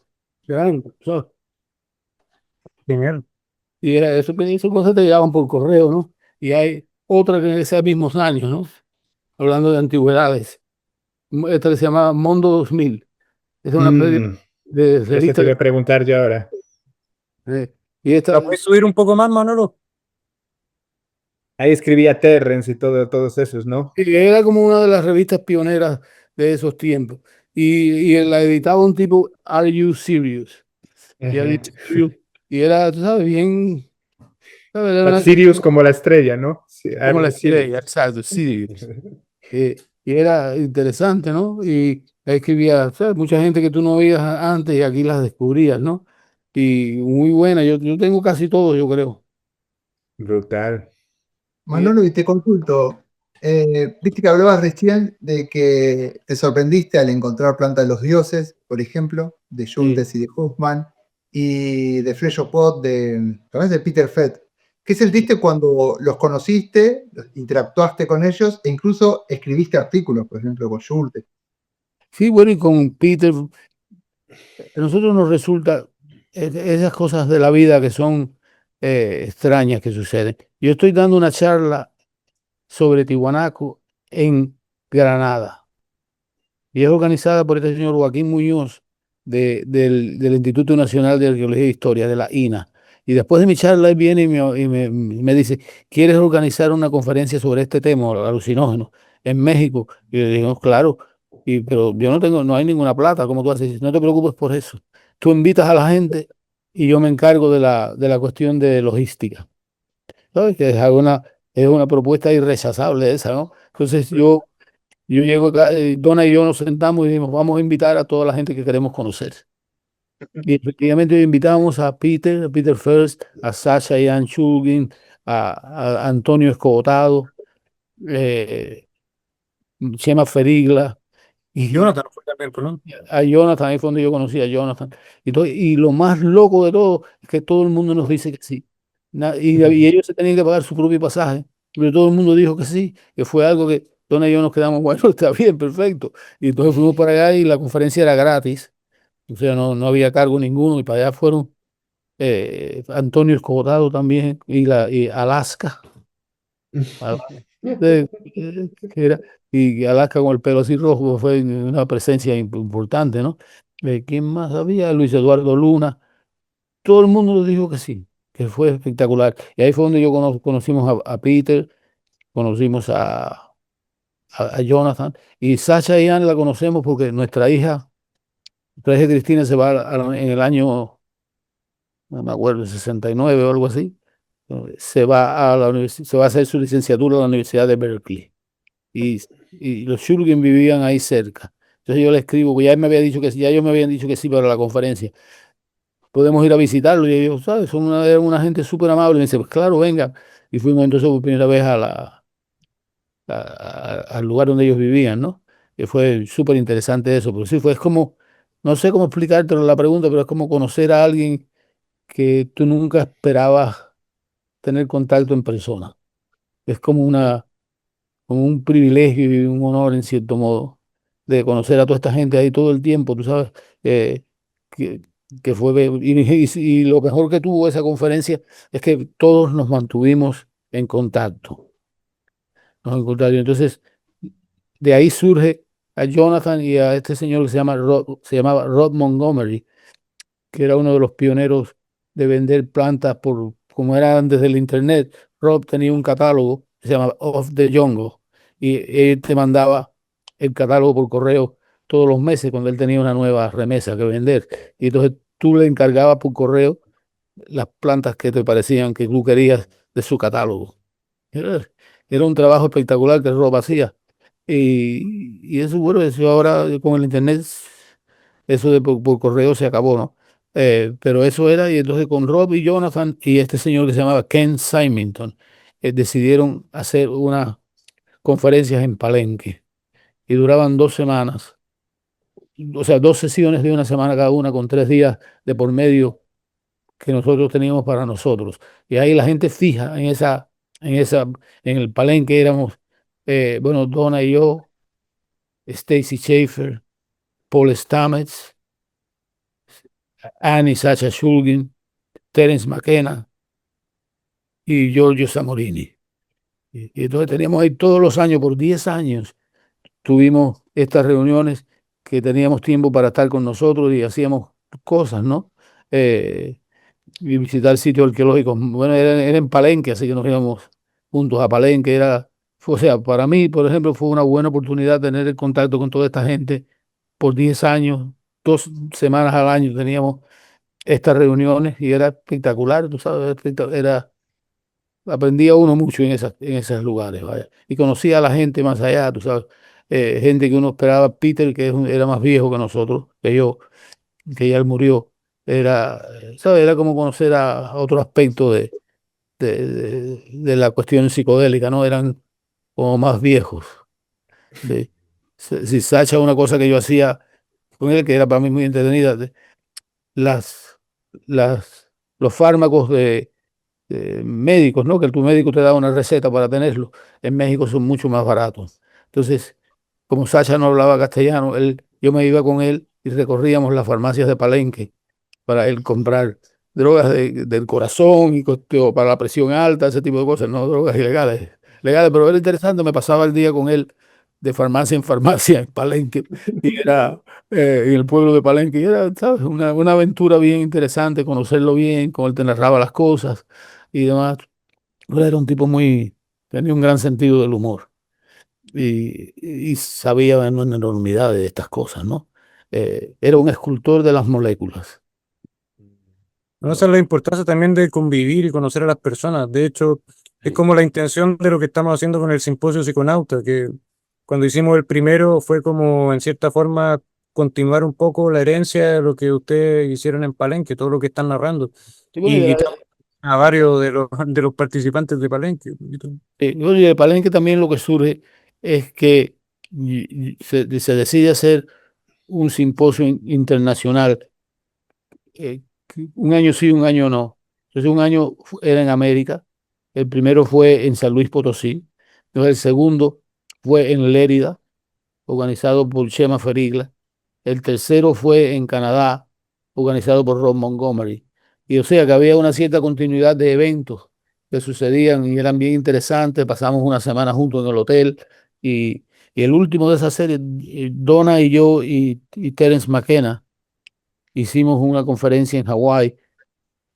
grande, ¿sabes? Genial. Y era eso, esas cosas te llegaban por correo, ¿no? Y hay otra que en esos mismos años, ¿no? Hablando de antigüedades. Esta que se llama Mondo 2000. Es una Mm. de Eso te revista. iba a preguntar yo ahora. Y esta ¿La puedes subir un poco más, Manolo? Ahí escribía Terrence y todos esos, ¿no? era como una de las revistas pioneras de esos tiempos. Y la editaba un tipo, Are You Serious? Y, Are You Ajá. Serious? Y era, tú sabes, bien, ¿sabes? Era Sirius como la estrella, ¿no? Sí, como la Sirius. estrella, exacto, Serious. Y era interesante, ¿no? Y escribía, ¿sabes? Mucha gente que tú no veías antes y aquí las descubrías, ¿no? Y muy buena, yo tengo casi todo, yo creo. Brutal. Y, Manolo, y te consulto, viste que hablabas recién de que te sorprendiste al encontrar Planta de los Dioses, por ejemplo, de y- Schultes y de Huffman, y de Fresh of Pod ¿sabes? De Peter Fett. ¿Qué sentiste cuando los conociste, interactuaste con ellos e incluso escribiste artículos, por ejemplo, con Schultes? sí, bueno, y con Peter, a nosotros nos resulta esas cosas de la vida que son extrañas que suceden. Yo estoy dando una charla sobre Tiwanaku en Granada. Y es organizada por este señor Joaquín Muñoz del Instituto Nacional de Arqueología e Historia, de la INA. Y después de mi charla, él viene y me dice, ¿quieres organizar una conferencia sobre este tema, alucinógeno, en México? Y le digo, claro, pero yo no hay ninguna plata, como tú haces, no te preocupes por eso. Tú invitas a la gente y yo me encargo de la cuestión de logística. ¿Sabes? Que es una propuesta irrechazable esa, ¿no? Entonces yo llego acá, Donna y yo nos sentamos y dijimos, vamos a invitar a toda la gente que queremos conocer. Y efectivamente invitamos a Peter First, a Sasha Ian Shulgin, a Antonio Escotado, eh, Chema Ferigla, y Jonathan fue también, pues, ¿no? a Jonathan, ahí fue donde yo conocí a Jonathan. Y lo más loco de todo es que todo el mundo nos dice que sí. Y ellos se tenían que pagar su propio pasaje, pero todo el mundo dijo que sí, que fue algo que Donna y yo nos quedamos, bueno, está bien, perfecto. Y entonces fuimos para allá y la conferencia era gratis, o sea, no había cargo ninguno, y para allá fueron Antonio Escotado también, y Alaska. Ah, que era, y Alaska con el pelo así rojo fue una presencia importante, ¿no? ¿Quién más había? Luis Eduardo Luna. Todo el mundo nos dijo que sí, que fue espectacular. Y ahí fue donde conocimos a Peter, conocimos a Jonathan. Y Sasha y Anne la conocemos porque nuestra hija Cristina se va en el año, no me acuerdo, 69 o algo así. Se va a la se va a hacer su licenciatura en la Universidad de Berkeley. y, y los Shulgin vivían ahí cerca. Entonces yo le escribo, que ya él me había dicho que sí, ya ellos me habían dicho que sí para la conferencia. Podemos ir a visitarlo. Y ellos, ¿sabes? Son una gente súper amable. Y me dice, pues claro, venga. Y fuimos entonces por primera vez al lugar donde ellos vivían, ¿no? Que fue súper interesante eso. Pero sí, es como, no sé cómo explicarte la pregunta, pero es como conocer a alguien que tú nunca esperabas tener contacto en persona. Es como un privilegio y un honor en cierto modo de conocer a toda esta gente ahí todo el tiempo, tú sabes, eh, que, que y lo mejor que tuvo esa conferencia es que todos nos mantuvimos en contacto. Entonces, de ahí surge a Jonathan y a este señor que se llamaba Rod Montgomery, que era uno de los pioneros de vender plantas como era antes del internet. Rob tenía un catálogo que se llamaba Of the Jungle y él te mandaba el catálogo por correo todos los meses cuando él tenía una nueva remesa que vender. Y entonces tú le encargabas por correo las plantas que te parecían que tú querías de su catálogo. Era, era un trabajo espectacular que Rob hacía. Y eso, bueno, eso ahora con el internet, eso de por correo se acabó, ¿no? Pero eso era, y entonces con Rob y Jonathan y este señor que se llamaba Ken Symington, decidieron hacer unas conferencias en Palenque y duraban 2 semanas, o sea, 2 sesiones de una semana cada una con 3 días de por medio que nosotros teníamos para nosotros. Y ahí la gente fija en el Palenque éramos, bueno, Donna y yo, Stacy Schaefer, Paul Stamets, Annie Sacha Shulgin, Terence McKenna y Giorgio Samorini. Y entonces teníamos ahí todos los años, por 10 años, tuvimos estas reuniones que teníamos tiempo para estar con nosotros y hacíamos cosas, ¿no? Y visitar sitios arqueológicos. Bueno, era en Palenque, así que nos íbamos juntos a Palenque. O sea, para mí, por ejemplo, fue una buena oportunidad tener el contacto con toda esta gente por 10 años, 2 semanas al año teníamos estas reuniones y era espectacular, tú sabes, aprendía uno mucho en esos lugares, vaya. Y conocía a la gente más allá, tú sabes, gente que uno esperaba. Peter, que era más viejo que nosotros, que yo, que ya él murió, ¿sabes? Era como conocer a otro aspecto de la cuestión psicodélica, ¿no? Eran como más viejos. ¿Sí? Si Sacha, una cosa que yo hacía con él, que era para mí muy entretenida, las, las, los fármacos médicos, ¿no? Que tu médico te da una receta para tenerlo, en México son mucho más baratos. Entonces, como Sacha no hablaba castellano, yo me iba con él y recorríamos las farmacias de Palenque para él comprar drogas del corazón o para la presión alta, ese tipo de cosas, no drogas ilegales. Legales, pero era interesante, me pasaba el día con él de farmacia en farmacia en Palenque, y era en el pueblo de Palenque, y era, ¿sabes? Una aventura bien interesante, conocerlo bien, como él te narraba las cosas y demás. Él era un tipo tenía un gran sentido del humor y sabía una enormidad de estas cosas, ¿no? Era un escultor de las moléculas. No, esa es la importancia también de convivir y conocer a las personas. De hecho, es como la intención de lo que estamos haciendo con el Simposio Psiconauta, que cuando hicimos el primero fue como, en cierta forma, continuar un poco la herencia de lo que ustedes hicieron en Palenque, todo lo que están narrando. Sí, bueno, Y invitamos a varios de los participantes de Palenque. bueno, y de Palenque también lo que surge es que se decide hacer un simposio internacional, que un año sí, un año no. Entonces un año era en América, el primero fue en San Luis Potosí, entonces el segundo fue en Lérida, organizado por Chema Ferigla. El tercero fue en Canadá, organizado por Rob Montgomery. Y o sea que había una cierta continuidad de eventos que sucedían y eran bien interesantes. Pasamos una semana juntos en el hotel y el último de esa serie, Donna y yo y Terence McKenna hicimos una conferencia en Hawái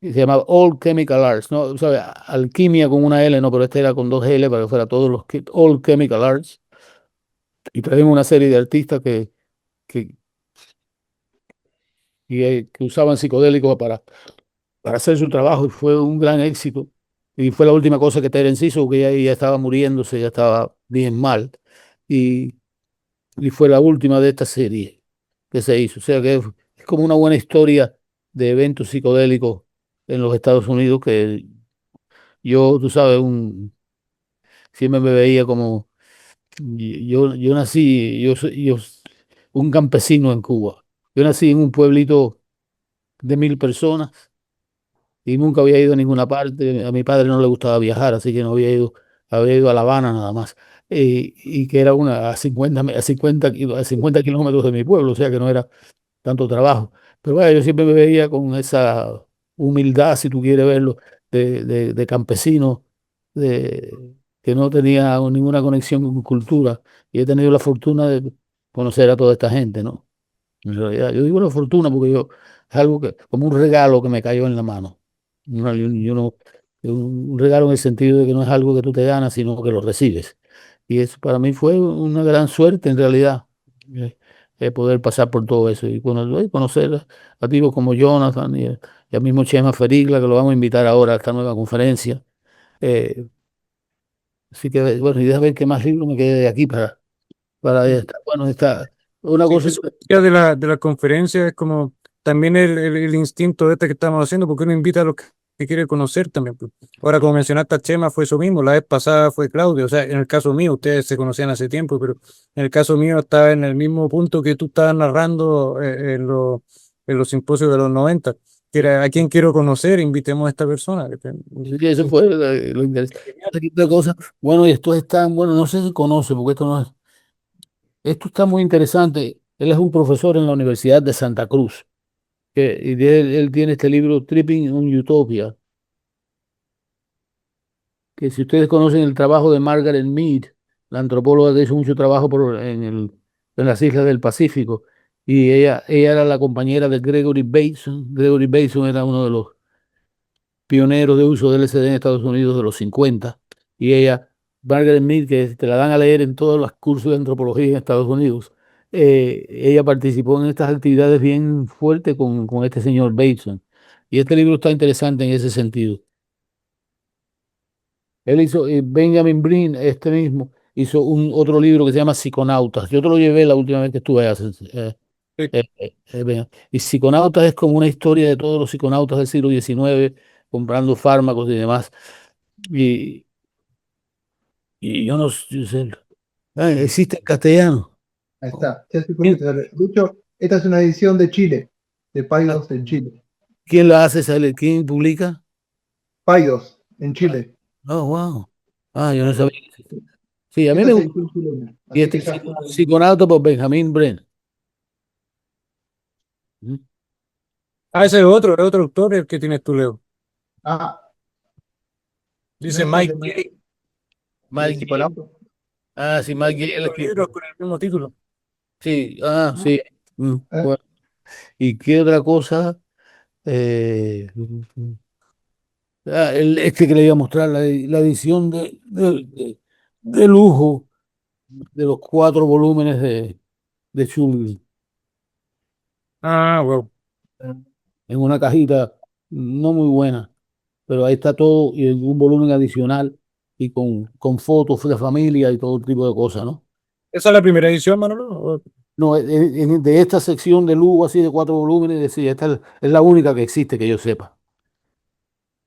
que se llamaba All Chemical Arts, ¿no? O sea, alquimia con una L, no, pero este era con 2 L para que fuera todos los All Chemical Arts. Y traemos una serie de artistas que, que usaban psicodélicos para hacer su trabajo y fue un gran éxito. Y fue la última cosa que Terence hizo, que ya estaba muriéndose, ya estaba bien mal. Y, y fue la última de esta serie que se hizo. O sea que es como una buena historia de eventos psicodélicos en los Estados Unidos que yo, tú sabes, siempre me veía como, yo nací, un campesino en Cuba. Yo nací en un pueblito de 1000 personas y nunca había ido a ninguna parte. A mi padre no le gustaba viajar, así que no había ido a La Habana nada más. Y que era a 50 kilómetros de mi pueblo, o sea que no era tanto trabajo. Pero bueno, yo siempre me veía con esa humildad, si tú quieres verlo, de campesino, que no tenía ninguna conexión con cultura. Y he tenido la fortuna conocer a toda esta gente, ¿no? En realidad, yo digo la fortuna porque es algo que, como un regalo que me cayó en la mano. Yo no, un regalo en el sentido de que no es algo que tú te ganas, sino que lo recibes. Y eso para mí fue una gran suerte en realidad, poder pasar por todo eso y conocer a tipos como Jonathan y al mismo Chema Ferigla, que lo vamos a invitar ahora a esta nueva conferencia. Así que, bueno, y déjame ver qué más libros me quedé de aquí para esta. Bueno, una Sí, cosa. eso ya de la conferencia es como también el instinto este que estamos haciendo, porque uno invita a los que quiere conocer también, pues. Ahora, como mencionaste a Chema, fue eso mismo, la vez pasada fue Claudio, o sea, en el caso mío, ustedes se conocían hace tiempo, pero en el caso mío estaba en el mismo punto que tú estabas narrando en los simposios de los 90, que era a quién quiero conocer, invitemos a esta persona. Sí, eso fue lo interesante. Otra cosa, bueno, y esto es tan, bueno, no sé si conoce, porque esto está muy interesante. Él es un profesor en la Universidad de Santa Cruz, él tiene este libro, Tripping on Utopia, que si ustedes conocen el trabajo de Margaret Mead, la antropóloga que hizo mucho trabajo en las islas del Pacífico, y ella era la compañera de Gregory Bateson. Gregory Bateson era uno de los pioneros de uso del LSD en Estados Unidos de los 50, y Margaret Mead, que te la dan a leer en todos los cursos de antropología en Estados Unidos, ella participó en estas actividades bien fuertes con este señor Bateson, y este libro está interesante en ese sentido. Él hizo, Benjamin Brin, este mismo, hizo otro libro que se llama Psiconautas. Yo te lo llevé la última vez que estuve allá. Sí. Y Psiconautas es como una historia de todos los psiconautas del siglo XIX comprando fármacos y demás. Y, y yo no sé, existe en castellano. Ahí está. Ya estoy poniendo. De hecho, esta es una edición de Chile, de Paidos en Chile. ¿Quién la hace? ¿Quién publica? Paidos en Chile. Oh, wow. Yo no sabía. Sí, a mí Esta me es gusta. edición chilena. Y Así este que ya está. Psiconauta por Benjamin Brin. ¿Mm? Ah, ese es otro autor el que tienes tú, Leo. Ah, Dice no, Mike de Gay. de Mike Gill. psiconauta. Sí, Mike Gill. Los libros con el mismo título. Sí, Ah, sí. eh, Bueno. ¿Y qué otra cosa? Este que le iba a mostrar, la edición de lujo de los 4 volúmenes de Schulz, Ah, wow. en una cajita no muy buena, pero ahí está todo y en un volumen adicional y con fotos de familia y todo tipo de cosas, ¿no? ¿Esa es la primera edición, Manolo? No, de esta sección de lujo así de 4 volúmenes, esta es la única que existe que yo sepa.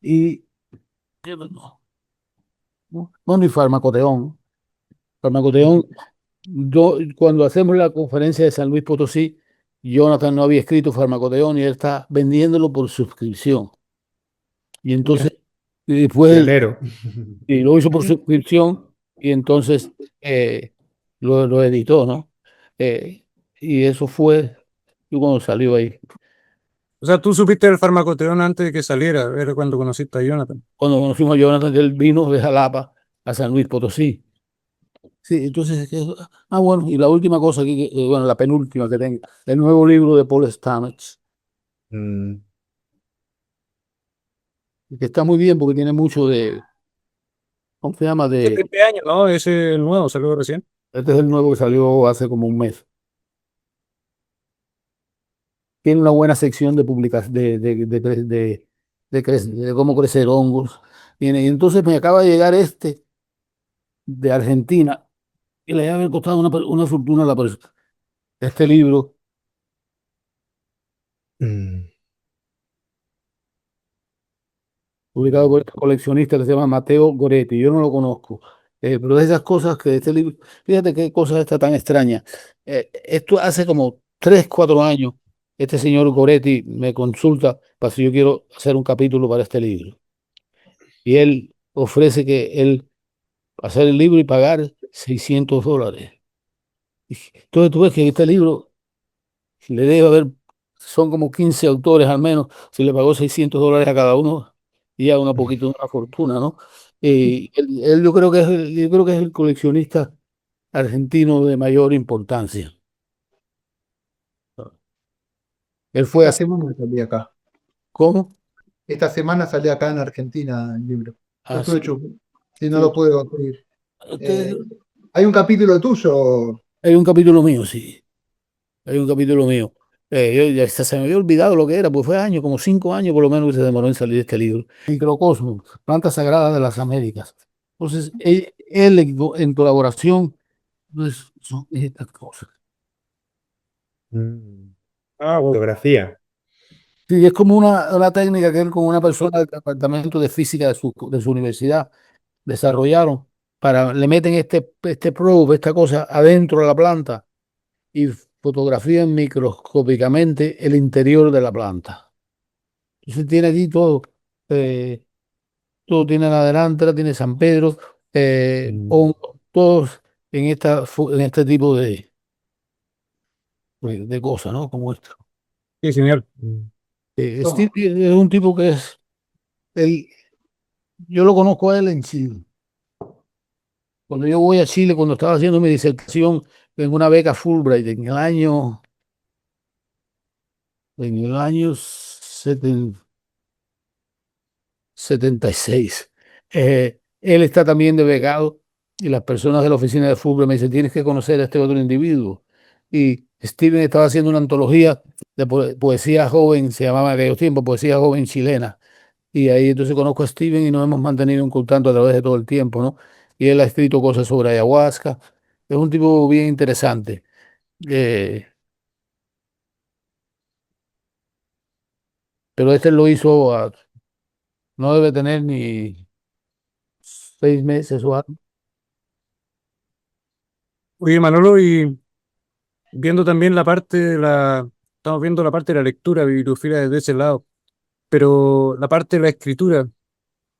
Y bueno, y Farmacoteón. Farmacoteón, cuando hacemos la conferencia de San Luis Potosí, Jonathan no había escrito Farmacoteón y él está vendiéndolo por suscripción. Y entonces, y después Pionero. y lo hizo por suscripción y entonces lo editó, ¿no? Y eso fue cuando salió ahí. O sea, tú supiste del farmacoteón antes de que saliera, era cuando conociste a Jonathan. Cuando conocimos a Jonathan, él vino de Jalapa a San Luis Potosí. Sí, entonces, bueno, y la última cosa aquí, bueno, la penúltima que tengo, el nuevo libro de Paul Stamets, Mm, que está muy bien porque tiene mucho ¿cómo se llama? Es de este año, ¿no? Ese es el nuevo, salió recién. Este es el nuevo que salió hace como un mes. Tiene una buena sección de publicación de cómo crecer hongos. Y entonces me acaba de llegar este de Argentina y le había costado una fortuna a la persona. Este libro, mm. publicado por este coleccionista que se llama Mateo Goretti. Yo no lo conozco, pero de esas cosas que este libro, fíjate qué cosa está tan extraña. Esto hace como 3, 4 años, este señor Goretti me consulta para si yo quiero hacer un capítulo para este libro. Y él ofrece que él hacer el libro y pagar $600. Entonces tú ves que este libro le debe haber, son como 15 autores al menos, si le pagó $600 a cada uno, y ya una poquito, una fortuna, ¿no? Yo creo que es el coleccionista argentino de mayor importancia. Él fue Esta así. semana salía acá. ¿Cómo? Esta semana salió acá en Argentina el libro. Yo Así. si no lo pude conseguir. Usted- Hay un capítulo tuyo. Hay un capítulo mío, sí. Hay un capítulo mío. Ya hasta se me había olvidado lo que era, pues fue años, como 5 años por lo menos que se demoró en salir este libro. Microcosmos, plantas sagradas de las Américas. Entonces, él en colaboración, pues, son estas cosas. Fotografía. Sí, es como una técnica que él con una persona del departamento de física de su universidad desarrollaron le meten este probe, esta cosa adentro de la planta y fotografían microscópicamente el interior de la planta. Entonces tiene allí todo, eh, todo tiene la delantera, tiene San Pedro, hongos, todos en este tipo de cosas, ¿no? Como esto. Sí, genial. Steve es un tipo que él, yo lo conozco a él en Chile. Cuando yo voy a Chile, cuando estaba haciendo mi disertación en una beca Fulbright en el año 76. Él está también de becado y las personas de la oficina de Fulbright me dicen, tienes que conocer a este otro individuo. Y Steven estaba haciendo una antología de poesía joven, se llamaba en aquellos tiempos poesía joven chilena. Y ahí entonces conozco a Steven y nos hemos mantenido en contacto a través de todo el tiempo, ¿no? Y él ha escrito cosas sobre ayahuasca. Es un tipo bien interesante. Eh, pero este lo hizo, no debe tener ni 6 meses o algo. Oye, Manolo, y viendo también la parte de estamos viendo la parte de la lectura, bibliofilia desde ese lado, pero la parte de la escritura,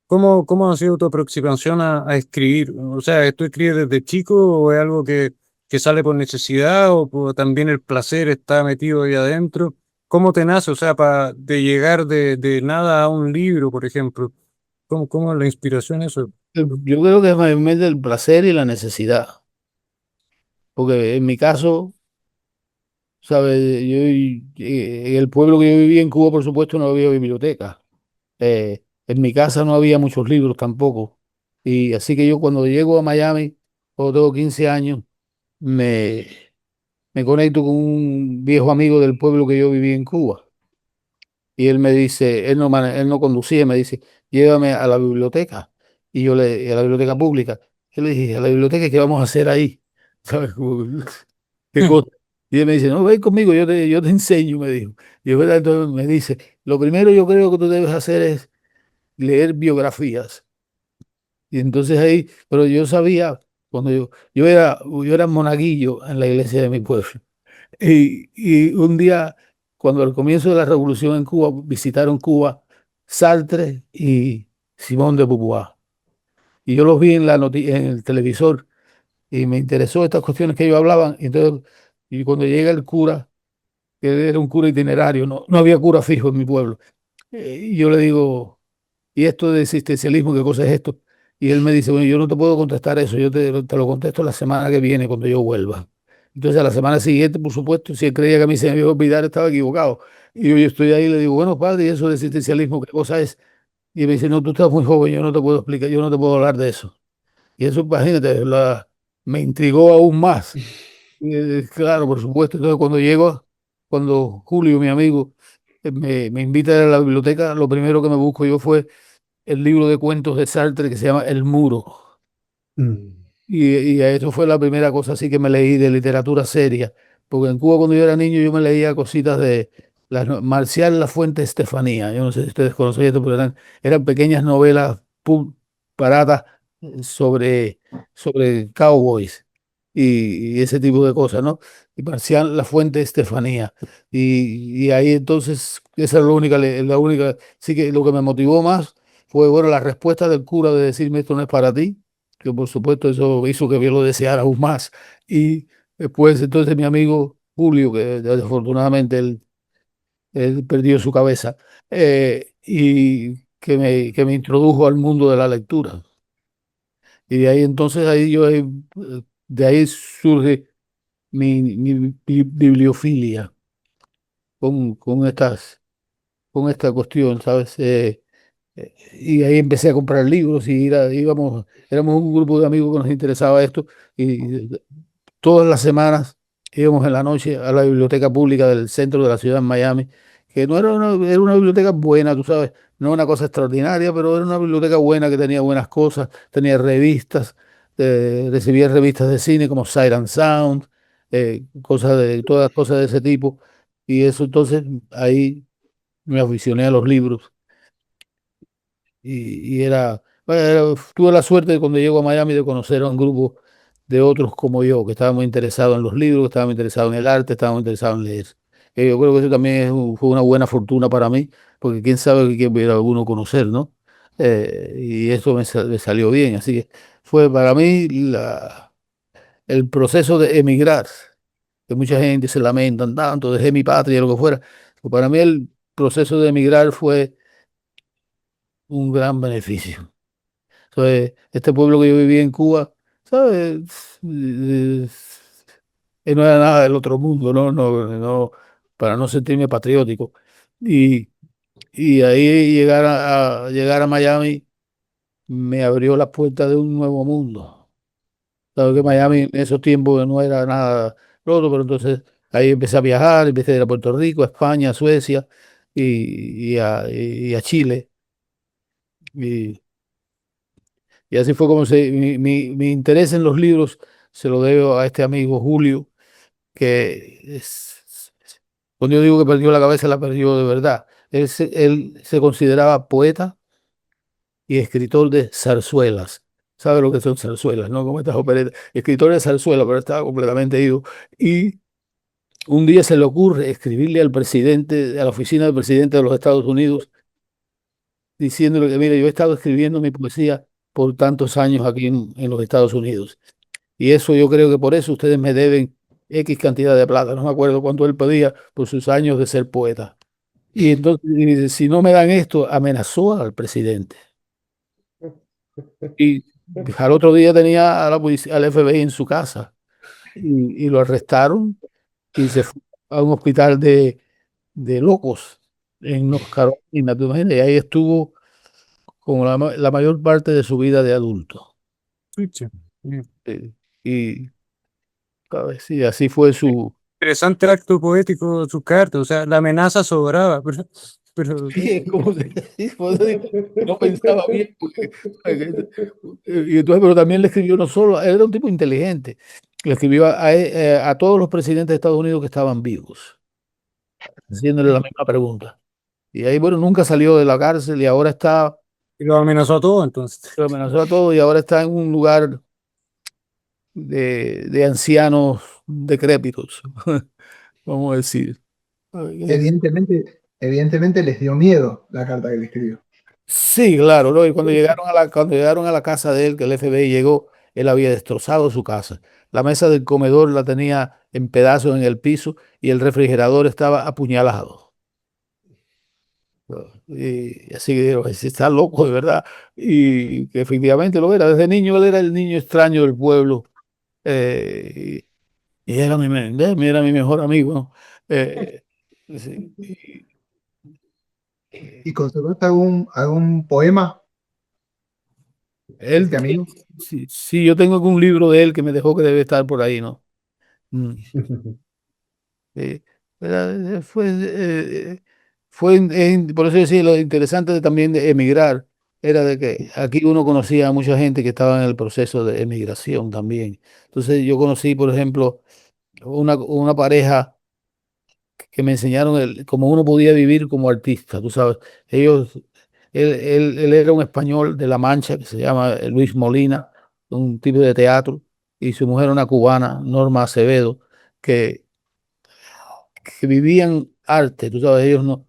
¿cómo ha sido tu aproximación a escribir? O sea, ¿tú escribes desde chico o es algo que sale por necesidad o también el placer está metido ahí adentro? ¿Cómo te nace? O sea, de llegar de nada a un libro, por ejemplo. ¿Cómo es la inspiración eso? Yo creo que es mayormente el placer y la necesidad. Porque en mi caso, ¿sabes? En el pueblo que yo vivía en Cuba, por supuesto, no había biblioteca. En mi casa no había muchos libros tampoco. Y así que yo cuando llego a Miami, cuando tengo 15 años, me, me conecto con un viejo amigo del pueblo que yo viví en Cuba. Y él me dice, él no conducía, me dice, llévame a la biblioteca. Y a la biblioteca pública. Yo le dije, ¿a la biblioteca qué vamos a hacer ahí? ¿Sabes? ¿Qué cosa? Y él me dice, no, ven conmigo, yo te enseño, me dijo. Y yo, ¿verdad? Entonces me dice, lo primero yo creo que tú debes hacer es leer biografías. Y entonces ahí, pero yo sabía, cuando yo era monaguillo en la iglesia de mi pueblo. Y un día, cuando al comienzo de la revolución en Cuba, visitaron Cuba Sartre y Simón de Beauvoir. Y yo los vi en el televisor y me interesó estas cuestiones que ellos hablaban. Y cuando llega el cura, que era un cura itinerario, no había cura fijo en mi pueblo. Y yo le digo, ¿y esto de existencialismo, qué cosa es esto? Y él me dice, bueno, yo no te puedo contestar eso, yo te lo contesto la semana que viene cuando yo vuelva. Entonces a la semana siguiente, por supuesto, si él creía que a mí se me iba a olvidar, estaba equivocado. Y yo estoy ahí y le digo, bueno, padre, ¿y eso de existencialismo, qué cosa es? Y me dice, no, tú estás muy joven, yo no te puedo explicar, yo no te puedo hablar de eso. Y eso, imagínate, me intrigó aún más. Claro, por supuesto. Entonces cuando Julio, mi amigo, me invita a ir a la biblioteca, lo primero que me busco yo fue el libro de cuentos de Sartre que se llama El Muro. Y eso fue la primera cosa así que me leí de literatura seria. Porque en Cuba cuando yo era niño yo me leía cositas de Marcial La Fuente Estefanía. Yo no sé si ustedes conocen esto, pero eran pequeñas novelas baratas sobre cowboys y ese tipo de cosas, ¿no? Y Marcial La Fuente Estefanía. Y ahí entonces, esa es la única, sí que lo que me motivó más fue, bueno, la respuesta del cura de decirme esto no es para ti, que por supuesto eso hizo que yo lo deseara aún más. Y después entonces mi amigo Julio, que desafortunadamente él perdió su cabeza, y que me introdujo al mundo de la lectura. Y de ahí entonces, de ahí surge mi bibliofilia, con esta cuestión, ¿sabes? Y ahí empecé a comprar libros y éramos un grupo de amigos que nos interesaba esto y todas las semanas íbamos en la noche a la biblioteca pública del centro de la ciudad en Miami, que no era una biblioteca buena, tú sabes, no una cosa extraordinaria, pero era una biblioteca buena que tenía buenas cosas, tenía revistas, recibía revistas de cine como Sight and Sound, todas cosas de ese tipo. Y eso entonces ahí me aficioné a los libros tuve la suerte de cuando llego a Miami de conocer a un grupo de otros como yo, que estábamos interesados en los libros, que estábamos interesados en el arte, estábamos interesados en leer. Yo creo que eso también fue una buena fortuna para mí, porque quién sabe que quién pudiera alguno conocer, ¿no? Y eso me salió bien, así que fue para mí el proceso de emigrar, que mucha gente se lamenta tanto, dejé mi patria, lo que fuera. Pues para mí el proceso de emigrar fue un gran beneficio. Entonces, este pueblo que yo vivía en Cuba, ¿sabes? No era nada del otro mundo, para no sentirme patriótico. Y, y ahí llegar a Miami me abrió las puertas de un nuevo mundo. Sabes que Miami en esos tiempos no era nada roto, pero entonces ahí empecé a viajar, empecé a ir a Puerto Rico, a España, a Suecia y a Chile. Y así fue como mi interés en los libros se lo debo a este amigo Julio, cuando yo digo que perdió la cabeza, la perdió de verdad. Él se consideraba poeta y escritor de zarzuelas. ¿Sabe lo que son zarzuelas, no? Como estas operetas. Escritor de zarzuelas, pero estaba completamente ido. Y un día se le ocurre escribirle al presidente, a la oficina del presidente de los Estados Unidos, diciéndole que, mire, yo he estado escribiendo mi poesía por tantos años aquí en los Estados Unidos. Y eso yo creo que por eso ustedes me deben X cantidad de plata. No me acuerdo cuánto él pedía por sus años de ser poeta. Y entonces, si no me dan esto, amenazó al presidente. Y al otro día tenía a la policía, al FBI en su casa. Y lo arrestaron y se fue a un hospital de locos en North Carolina, ¿te imaginas? Y ahí estuvo como la mayor parte de su vida de adulto. Pucha. Y ¿sabes? Sí, así fue su... Interesante acto poético de sus cartas, o sea, la amenaza sobraba, pero Sí, por eso digo, no pensaba bien. Y entonces, pero también le escribió no solo, él era un tipo inteligente, le escribió a todos los presidentes de Estados Unidos que estaban vivos, haciéndole la misma pregunta. Y ahí, bueno, nunca salió de la cárcel y ahora y lo amenazó a todos, entonces. lo amenazó a todos y ahora está en un lugar de ancianos decrépitos, vamos a decir. Evidentemente les dio miedo la carta que le escribió. Sí, claro, ¿no? Y cuando llegaron a la casa de él, que el FBI llegó, él había destrozado su casa. La mesa del comedor la tenía en pedazos en el piso y el refrigerador estaba apuñalado. Y así que digo, "Ese está loco de verdad". Y que efectivamente lo era. Desde niño él era el niño extraño del pueblo. Y era mi mejor amigo, ¿no? Eh, sí, ¿Y conservaste algún poema de él, este amigo? sí, sí, yo tengo algún libro de él que me dejó que debe estar por ahí, ¿no? Mm. Era- por eso decía, lo interesante también de emigrar era de que aquí uno conocía a mucha gente que estaba en el proceso de emigración también. Entonces yo conocí, por ejemplo, una pareja que me enseñaron cómo uno podía vivir como artista, tú sabes. Ellos, él era un español de La Mancha que se llama Luis Molina, un tipo de teatro, y su mujer una cubana, Norma Acevedo, que vivían arte, tú sabes, ellos no,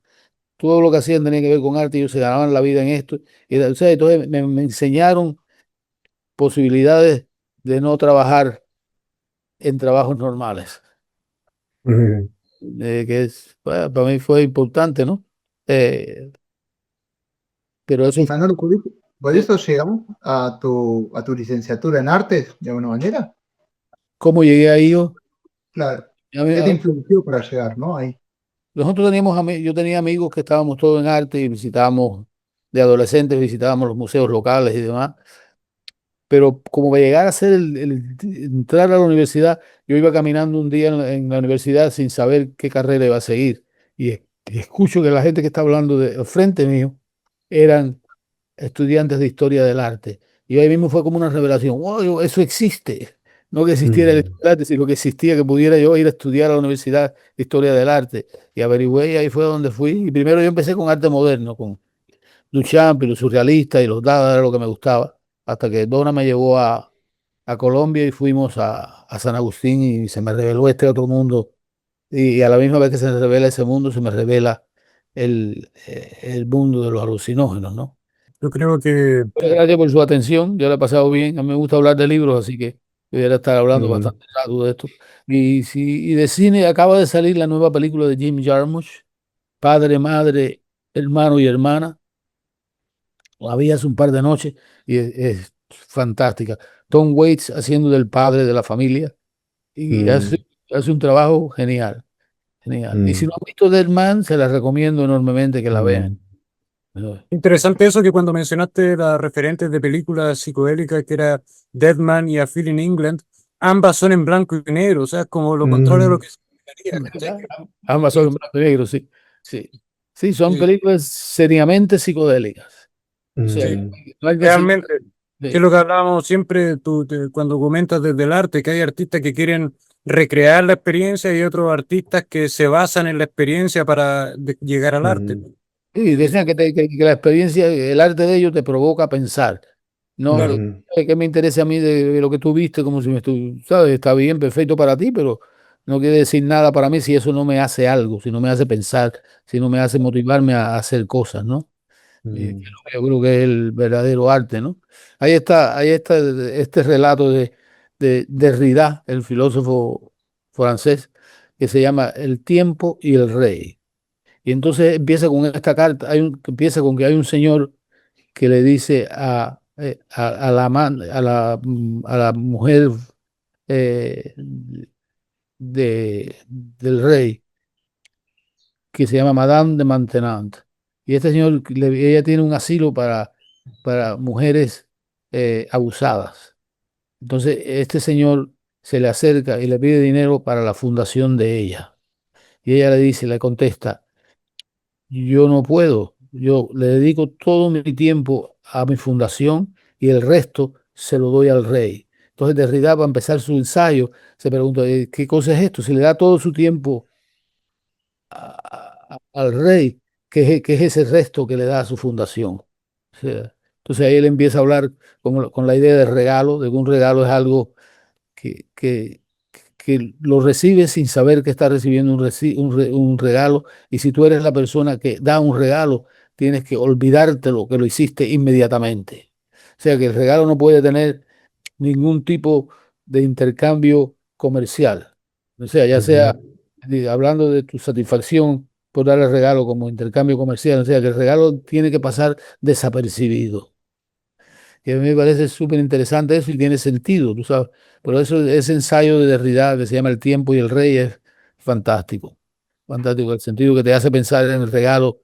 todo lo que hacían tenía que ver con arte, ellos se ganaban la vida en esto, o sea, entonces me enseñaron posibilidades de no trabajar en trabajos normales, bueno, para mí fue importante, ¿no? Eh, pero eso, Y Manolo, por eh, eso llegamos a tu licenciatura en artes, de alguna manera. ¿cómo llegué ahí yo? Claro. A mí- ¿Qué te a- influenció para llegar, no? Ahí. nosotros yo tenía amigos que estábamos todos en arte y visitábamos, de adolescentes, visitábamos los museos locales y demás. Pero como para llegar a ser entrar a la universidad, yo iba caminando un día en la universidad sin saber qué carrera iba a seguir. Y escucho que la gente que está hablando al frente mío eran estudiantes de historia del arte. Y ahí mismo fue como una revelación. Wow, eso existe. No que existiera el Mm. arte, sino que existía, que pudiera yo ir a estudiar a la Universidad de Historia del Arte. Y averigüé y ahí fue donde fui. Y primero yo empecé con arte moderno, con Duchamp y los surrealistas y los Dada, era lo que me gustaba. Hasta que Donna me llevó a Colombia y fuimos a San Agustín y se me reveló este otro mundo. Y a la misma vez que se me revela ese mundo, se me revela el mundo de los alucinógenos, ¿no? Yo creo que Muchas gracias por su atención. Yo la he pasado bien. A mí me gusta hablar de libros, así que debería estar hablando Mm. bastante rato de esto. Y de cine acaba de salir la nueva película de Jim Jarmusch, Padre, Madre, Hermano y Hermana. La vi hace un par de noches y es fantástica. Tom Waits haciendo del padre de la familia y Mm. hace un trabajo genial, genial. Y si Mm. no han visto Dead Man, se la recomiendo enormemente que la vean. Mm. interesante eso que cuando mencionaste las referentes de películas psicodélicas, que era Deadman y A Feeling in England, ambas son en blanco y negro, o sea, es como lo contrario a lo Mm. que se esperaría, ¿cachai? Ambas son en blanco y negro, sí. Sí, sí, son Sí, películas seriamente psicodélicas. O sea, sí, Mm. no hay que decir, realmente, que es sí, lo que hablábamos siempre cuando comentas desde el arte, que hay artistas que quieren recrear la experiencia y otros artistas que se basan en la experiencia para llegar al arte. Mm. sí, Sí, decían que la experiencia, el arte de ellos te provoca a pensar. No, claro. Mm. que me interese a mí de lo que tú viste, como si me sabes, está bien, perfecto para ti, pero no quiere decir nada para mí si eso no me hace algo, si no me hace pensar, si no me hace motivarme a hacer cosas, ¿no? Que Mm. yo creo que es el verdadero arte, ¿no? Ahí está este relato de Derrida, el filósofo francés, que se llama El tiempo y el rey. Y entonces empieza con esta carta, empieza con que hay un señor que le dice a la mujer eh, del rey, que se llama Madame de Maintenon. Y este señor, ella tiene un asilo para mujeres abusadas. Entonces, este señor se le acerca y le pide dinero para la fundación de ella. Y ella le dice, le contesta, yo no puedo, yo le dedico todo mi tiempo a mi fundación y el resto se lo doy al rey. Entonces Derrida, para empezar su ensayo, se pregunta, ¿qué cosa es esto? Si le da todo su tiempo al rey, qué es ese resto que le da a su fundación? O sea, entonces ahí él empieza a hablar con la idea de regalo, de que un regalo es algo que, que, que lo recibe sin saber que está recibiendo un regalo. Y si tú eres la persona que da un regalo, tienes que olvidártelo que lo hiciste inmediatamente. O sea que el regalo no puede tener ningún tipo de intercambio comercial. O sea, ya sea Mhm. hablando de tu satisfacción por dar el regalo como intercambio comercial, o sea que el regalo tiene que pasar desapercibido. Y a mí me parece súper interesante eso y tiene sentido, tú sabes. Por eso ese ensayo de Derrida que se llama El tiempo y el rey es fantástico. Fantástico, el sentido que te hace pensar en el regalo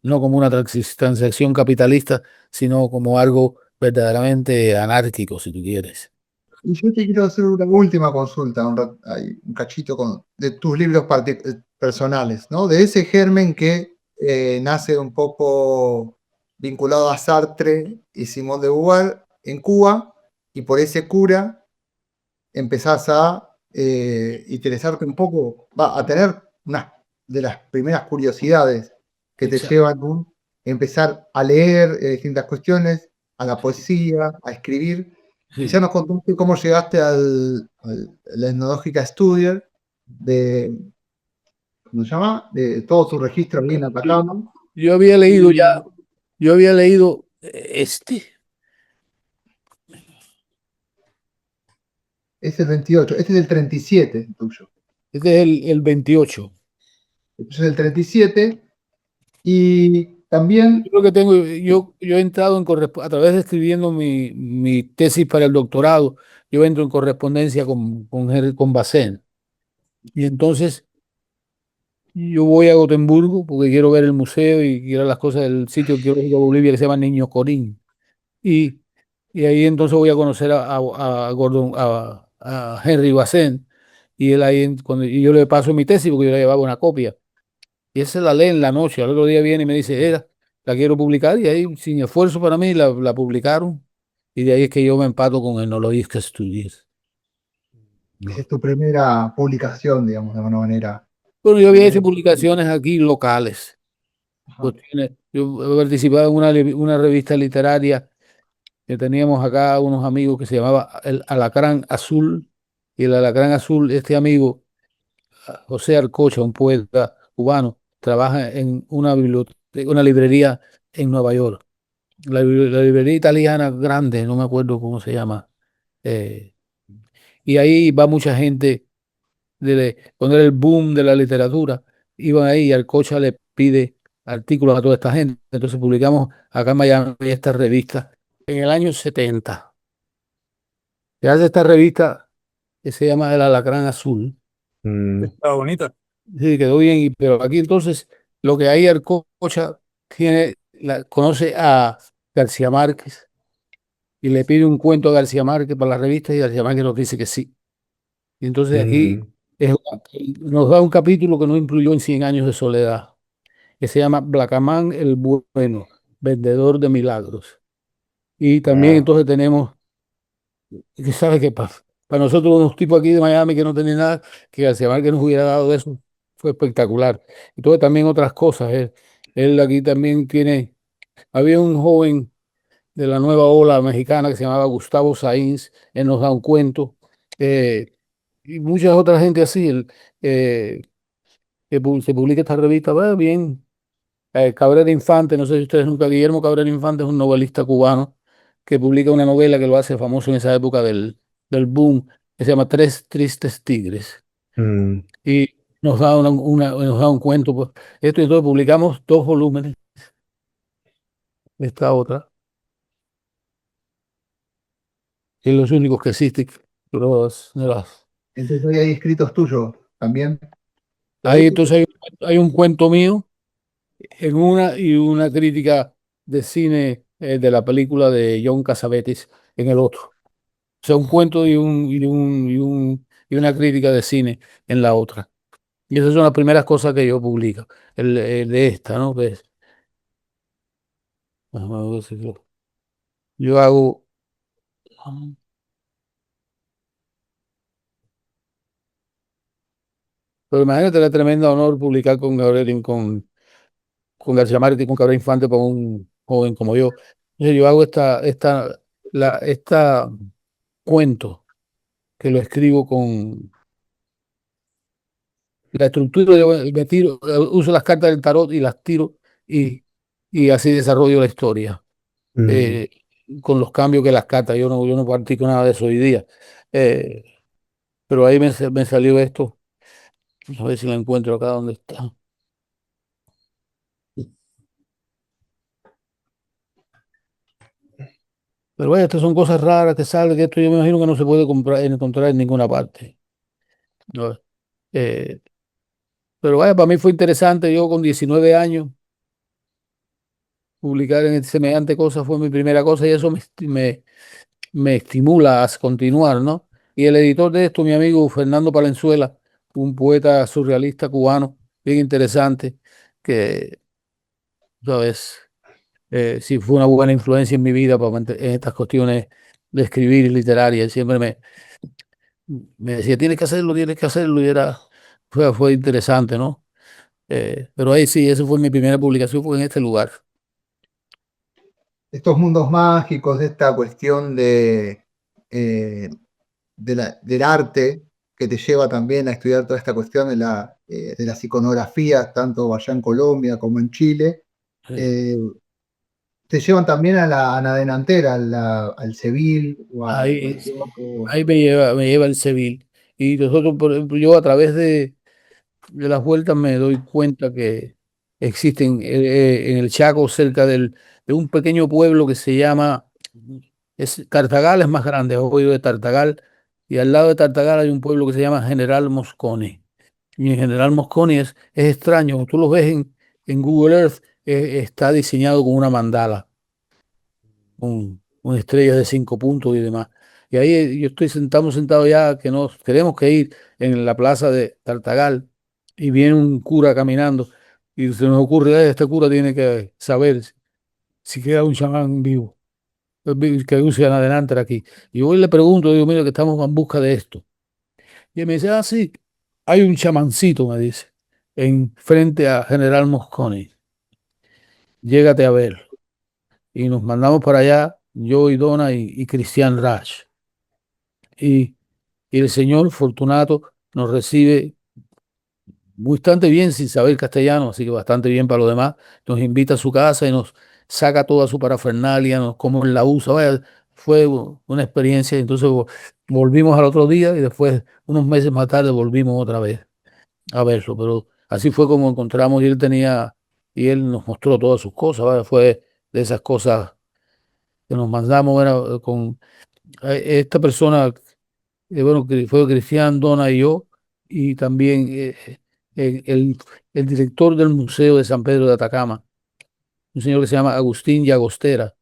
no como una transacción capitalista, sino como algo verdaderamente anárquico, si tú quieres. Y yo te quiero hacer una última consulta, un cachito de tus libros personales, ¿no? De ese germen que nace un poco vinculado a Sartre y Simone de Beauvoir en Cuba, y por ese cura empezás a interesarte un poco, a tener una de las primeras curiosidades que te Exacto. llevan a empezar a leer distintas cuestiones, a la poesía, a escribir. Y ya Sí. nos contaste cómo llegaste la etnológica Studier, ¿cómo se llama? De todo tu registro bien atacado. Yo había leído ya, Y yo había leído es el 28, este es el 37 el tuyo. este es el 28. El tuyo es el 37 y también Yo lo que tengo, yo he entrado a través de escribiendo mi tesis para el doctorado, yo entro en correspondencia con Bacén. Y entonces Yo voy a Gotemburgo porque quiero ver el museo y quiero las cosas del sitio arqueológico de Bolivia que se llama Niño Corín. Y, y ahí entonces voy a conocer a Henry Bazén. Y él ahí, y yo le paso mi tesis porque yo le llevaba una copia. Y esa la lee en la noche. Al otro día viene y me dice, la quiero publicar. Y ahí, sin esfuerzo para mí, la publicaron. Y de ahí es que yo me empato con Etnologistas Studies. Esa es tu primera publicación, digamos, de alguna manera. Bueno, yo había hecho publicaciones aquí locales. Ajá. Yo he participado en una revista literaria que teníamos acá unos amigos que se llamaba El Alacrán Azul. Y el Alacrán Azul, este amigo, José Arcocha, un poeta cubano, trabaja en una biblioteca, una librería en Nueva York. La librería italiana grande, no me acuerdo cómo se llama. eh, y ahí va mucha gente, cuando era el boom de la literatura, iban ahí y Arcocha le pide artículos a toda esta gente. Entonces publicamos acá en Miami esta revista en el año 70. Se hace esta revista que se llama El Alacrán Azul. Está bonita. Sí, quedó bien, pero aquí entonces lo que hay Arcocha conoce a García Márquez y le pide un cuento a García Márquez para la revista y García Márquez nos dice que sí. Y entonces aquí es- nos da un capítulo que nos incluyó en Cien años de soledad, que se llama Blacamán el Bueno, vendedor de milagros. Y también entonces tenemos, que sabe qué pasa. Para nosotros unos tipos aquí de Miami que no tenían nada, que García Márquez nos hubiera dado eso, fue espectacular. Entonces también otras cosas. Él aquí también había un joven de la nueva ola mexicana que se llamaba Gustavo Sainz, él nos da un cuento, eh, y muchas otras gente así, eh, se publica esta revista, va bien. Cabrera Infante, no sé si ustedes nunca, Guillermo Cabrera Infante es un novelista cubano que publica una novela que lo hace famoso en esa época del boom, que se llama Tres Tristes Tigres. Y nos da un cuento, pues. Esto y entonces publicamos 2 volúmenes de esta otra, que es los únicos que existen. Entonces hoy hay escritos tuyos también. Ahí entonces hay un cuento mío en una y una crítica de cine de la película de John Cassavetes en el otro. O sea, un cuento y una crítica de cine en la otra. Y esas son las primeras cosas que yo publico. El de esta, ¿no? ¿Ves? Vamos a ver si yo hago. Pero imagínate el tremendo honor publicar con García Márquez y con Cabrera Infante para un joven como yo. Entonces yo hago esta cuento que lo escribo con la estructura, me tiro, uso las cartas del tarot y las tiro y, y así desarrollo la historia. eh, con los cambios que las cartas, yo no practico nada de eso hoy día. eh, pero ahí me salió esto, a ver si lo encuentro acá donde está. Pero vaya, estas son cosas raras que salen, que esto yo me imagino que no se puede encontrar en ninguna parte. ¿No? Eh, pero vaya, para mí fue interesante, yo con 19 años, publicar en semejante cosa fue mi primera cosa y eso me estimula a continuar, ¿no? Y el editor de esto, mi amigo Fernando Palenzuela, un poeta surrealista cubano, bien interesante, que, ¿sabes? Sí fue una buena influencia en mi vida en estas cuestiones de escribir literaria. Siempre me decía, tienes que hacerlo, y fue interesante, ¿no? Pero ahí sí, esa fue mi primera publicación, fue en este lugar. Estos mundos mágicos, de esta cuestión eh, del arte que te lleva también a estudiar toda esta cuestión de las iconografías, tanto allá en Colombia como en Chile, Sí. eh, te llevan también a la delantera, al Seville o a Ahí, Nueva York, ahí me lleva el Seville. Y nosotros, por ejemplo, yo a través de las vueltas me doy cuenta que existen en el Chaco, cerca de un pequeño pueblo que se llama, Tartagal es más grande, he oído de Tartagal, y al lado de Tartagal hay un pueblo que se llama General Moscone. Y en General Mosconi es extraño. Tú lo ves en Google Earth, está diseñado con una mandala, con estrellas de 5 puntos y demás. Y ahí yo estamos sentados ya que nos tenemos que ir en la plaza de Tartagal y viene un cura caminando y se nos ocurre, este cura tiene que saber si queda un chamán vivo, que use adelante aquí. Y yo le pregunto, digo, mira, que estamos en busca de esto. Y él me dice, sí, hay un chamancito, me dice, en frente a General Mosconi. Llégate a verlo. Y nos mandamos para allá, yo y Donna y Cristian Raj. Y, y el señor Fortunato nos recibe bastante bien sin saber castellano, así que bastante bien para lo demás. Nos invita a su casa y nos saca toda su parafernalia, cómo él la usa. Vaya, fue una experiencia. Entonces volvimos al otro día y después, unos meses más tarde, volvimos otra vez a verlo. Pero así fue como encontramos y él nos mostró todas sus cosas. Vaya, fue de esas cosas que nos mandamos, era con esta persona, bueno, que fue Cristian, Donna y yo, y también el, el- el director del Museo de San Pedro de Atacama, un señor que se llama Agustín Llagostera.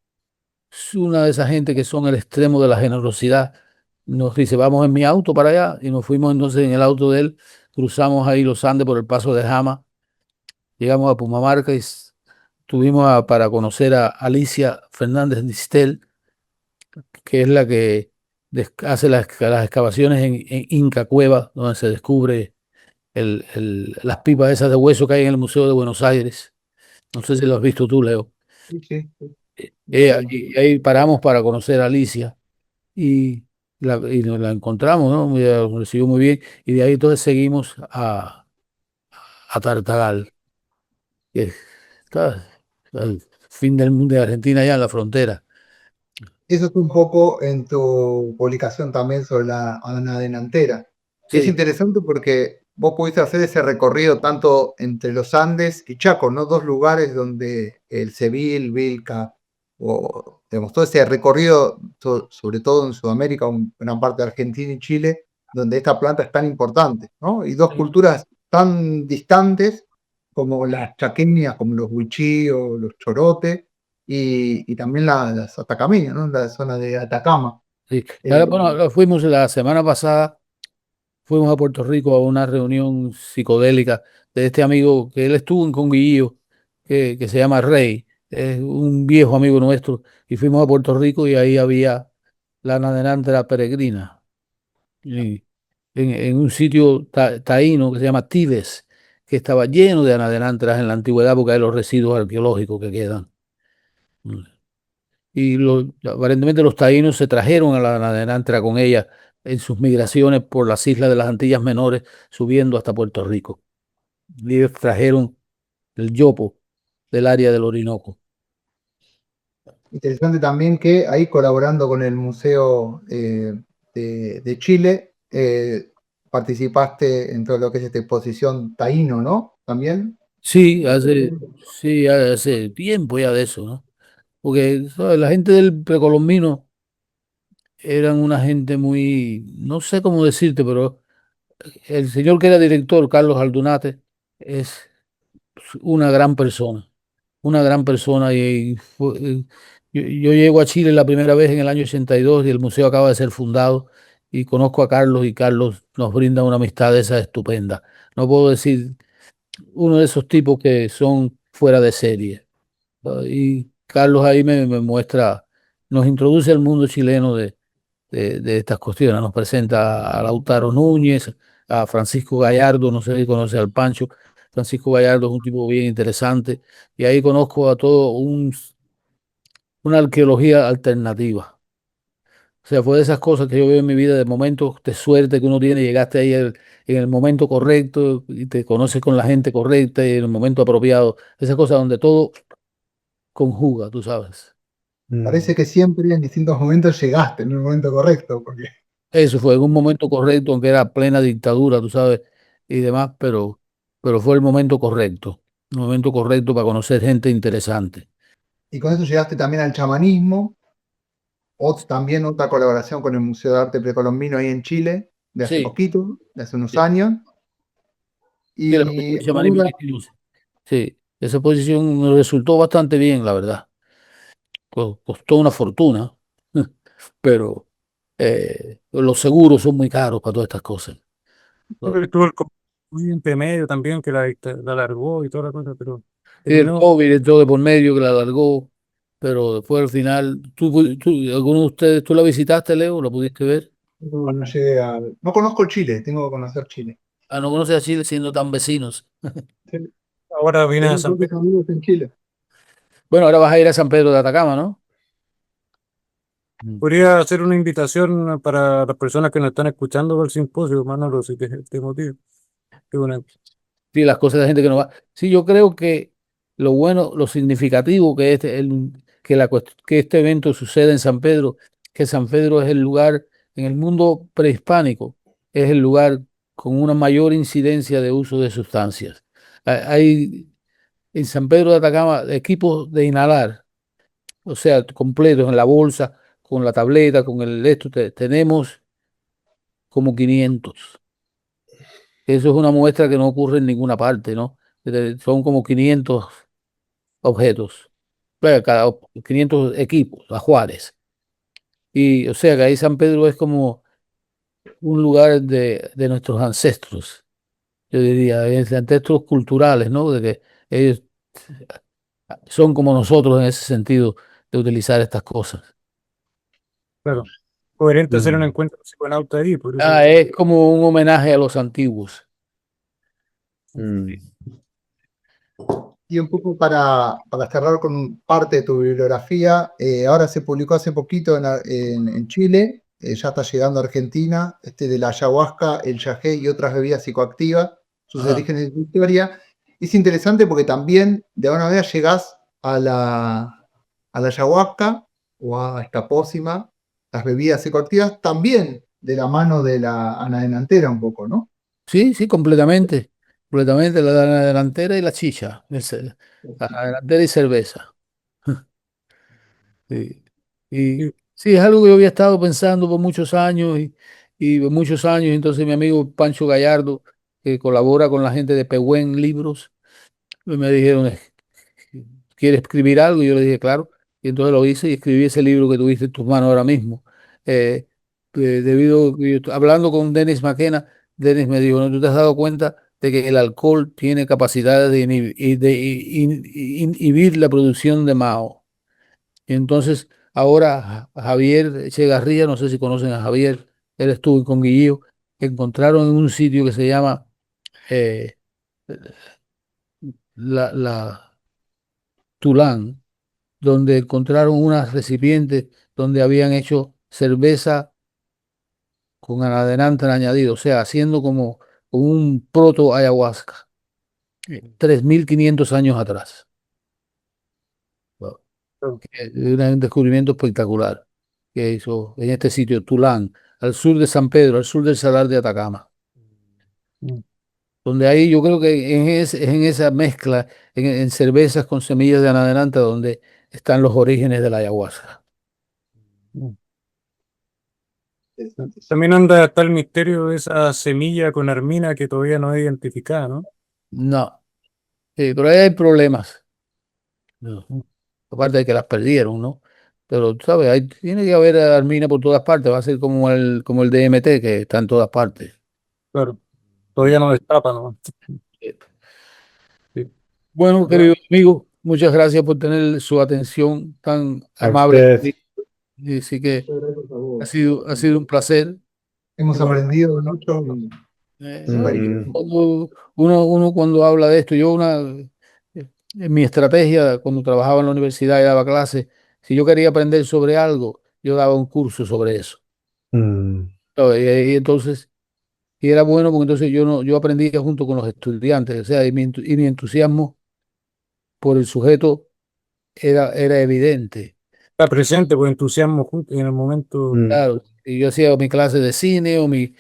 Es una de esas gente que son el extremo de la generosidad. Nos dice, vamos en mi auto para allá, y nos fuimos entonces en el auto de él, cruzamos ahí los Andes por el Paso de Jama, llegamos a Pumamarca y para conocer a Alicia Fernández Distel, que es la que hace las excavaciones en Inca Cueva, donde se descubre las pipas esas de hueso que hay en el Museo de Buenos Aires. No sé si lo has visto tú, Leo. Sí, sí, sí. Y ahí paramos para conocer a Alicia y, y nos la encontramos, ¿no? Nos recibió muy bien. Y de ahí entonces seguimos a Tartagal, que está al fin del mundo de Argentina, ya en la frontera. Eso es un poco en tu publicación también sobre la Ana Delantera. Es Sí, interesante porque vos pudiste hacer ese recorrido tanto entre los Andes y Chaco, ¿no? Dos lugares donde el Seville, Vilca, o demostró ese recorrido, sobre todo en Sudamérica, gran parte de Argentina y Chile, donde esta planta es tan importante, ¿no? Y dos culturas tan distantes como las chaqueñas, como los huichí o los chorotes, y también las atacaminas, ¿no? La zona de Atacama. sí. Eh, Bueno, fuimos la semana pasada. Fuimos a Puerto Rico a una reunión psicodélica de este amigo que él estuvo en Conguillío, que se llama Rey, es un viejo amigo nuestro, y fuimos a Puerto Rico y ahí había la nadenantra peregrina, y en un sitio taíno que se llama Tibes, que estaba lleno de anadenantras en la antigüedad porque hay los residuos arqueológicos que quedan. Y aparentemente los taínos se trajeron a la nadenantra con ella en sus migraciones por las islas de las Antillas Menores, subiendo hasta Puerto Rico. Y ellos trajeron el yopo del área del Orinoco. Interesante también que ahí colaborando con el Museo de Chile, participaste en todo lo que es esta exposición taíno, ¿no? También. Sí, hace tiempo ya de eso, ¿no? Porque ¿sabes? La gente del precolombino eran una gente muy, no sé cómo decirte, pero el señor que era director, Carlos Aldunate, es una gran persona yo llego a Chile la primera vez en el año 82 y el museo acaba de ser fundado y conozco a Carlos y Carlos nos brinda una amistad de esa estupenda. No puedo decir uno de esos tipos que son fuera de serie. Y Carlos ahí me muestra, nos introduce al mundo chileno de estas cuestiones. Nos presenta a Lautaro Núñez, a Francisco Gallardo, no sé si conoce al Pancho. Francisco Gallardo es un tipo bien interesante. Y ahí conozco a todo una arqueología alternativa. O sea, fue de esas cosas que yo veo en mi vida, de momentos de suerte que uno tiene. Llegaste ahí en el momento correcto y te conoces con la gente correcta y en el momento apropiado. Esas cosas donde todo conjuga, tú sabes. Parece que siempre en distintos momentos llegaste en el momento correcto, porque Eso fue en un momento correcto, aunque era plena dictadura, tú sabes, y demás, pero fue el momento correcto para conocer gente interesante. y con eso llegaste también al chamanismo, o también otra colaboración con el Museo de Arte Precolombino ahí en Chile, de hace Sí, poquito, de hace unos sí, años. Sí, la Y exposición de chamanismo en Instituto. Sí, esa exposición me resultó bastante bien, la verdad. Costó una fortuna, pero los seguros son muy caros para todas estas cosas. Pero estuvo el muy entre medio también, que la alargó y toda la cosa, pero Y el terminó. COVID, todo de por medio que la alargó, pero después al final, ¿alguno de ustedes, tú la visitaste, Leo? ¿La pudiste ver? no llegué a... No conozco Chile, tengo que conocer Chile. Ah, no conoces a Chile siendo tan vecinos. Sí, Ahora viene a tengo San propios Pedro. amigos en Chile. Bueno, ahora vas a ir a San Pedro de Atacama, ¿no? Podría hacer una invitación para las personas que nos están escuchando del simposio, Manolo, si te motiva. Qué bueno. Sí, las cosas de gente que no va. Sí, yo creo que lo bueno, lo significativo que que este evento suceda en San Pedro, que San Pedro es el lugar en el mundo prehispánico, es el lugar con una mayor incidencia de uso de sustancias. Hay en San Pedro de Atacama equipos de inhalar, o sea, completos en la bolsa, con la tableta, con el esto, tenemos como 500. Eso es una muestra que no ocurre en ninguna parte, ¿no? Son como 500 objetos, cada 500 equipos, ajuares. Y o sea que ahí San Pedro es como un lugar de nuestros ancestros, yo diría, de ancestros culturales, ¿no? De que ellos son como nosotros en ese sentido de utilizar estas cosas. Claro. Coherente hacer un Mm. encuentro psiconauta ahí, por eso. Ah, es como un homenaje a los antiguos. Mm. Y un poco para cerrar con parte de tu bibliografía, ahora se publicó hace poquito en Chile, ya está llegando a Argentina, de la ayahuasca, el yagé y otras bebidas psicoactivas, sus Ajá. orígenes y su historia. Es interesante porque también de alguna manera llegás a la ayahuasca o a esta pócima, las bebidas psicoactivas, también de la mano de la Ana Delantera un poco, ¿no? Sí, sí, completamente. Completamente la delantera y la chicha. La delantera y cerveza. Sí. Y Sí, sí, es algo que yo había estado pensando por muchos años y por muchos años. Entonces mi amigo Pancho Gallardo, que colabora con la gente de Pehuen Libros, me dijeron, ¿quiere escribir algo? Y yo le dije, claro. Y entonces lo hice y escribí ese libro que tuviste en tus manos ahora mismo. Eh, hablando con Dennis McKenna, Dennis me dijo, ¿no? ¿Tú te has dado cuenta de que el alcohol tiene capacidad de inhibir la producción de Mao? Y entonces ahora Javier Echegarría, no sé si conocen a Javier, él estuvo con Guillío, encontraron en un sitio que se llama eh, la Tulán, donde encontraron unas recipientes donde habían hecho cerveza con anadenante añadido, o sea, haciendo como un proto ayahuasca, 3.500 años atrás. Wow. claro. Es un descubrimiento espectacular que hizo en este sitio, Tulán, al sur de San Pedro, al sur del Salar de Atacama, Mm. donde ahí yo creo que en esa mezcla, en cervezas con semillas de anadenante, donde están los orígenes de la ayahuasca. Mm. Interesante. También anda hasta el misterio de esa semilla con armina que todavía no es identificada, ¿no? No, sí, pero ahí hay problemas. No. Mm. Aparte de que las perdieron, ¿no? Pero, tú ¿sabes? Ahí tiene que haber armina por todas partes, va a ser como el DMT, que está en todas partes. Claro, todavía no destapa, ¿no? Sí. Bueno, Bueno, querido amigo, muchas gracias por tener su atención tan A amable. usted. Y sí que Muchas gracias a ha vos. sido, ha sido un placer. Hemos Igual, aprendido mucho y ¿no? Mm. Uno cuando habla de esto, en mi estrategia, cuando trabajaba en la universidad y daba clases, si yo quería aprender sobre algo, yo daba un curso sobre eso. Mm. Y entonces, y era bueno porque entonces yo aprendía junto con los estudiantes, o sea, y mi entusiasmo por el sujeto era evidente. está presente, pues entusiasmo justo en el momento. Mm. Claro, y yo hacía mi clase de cine o mi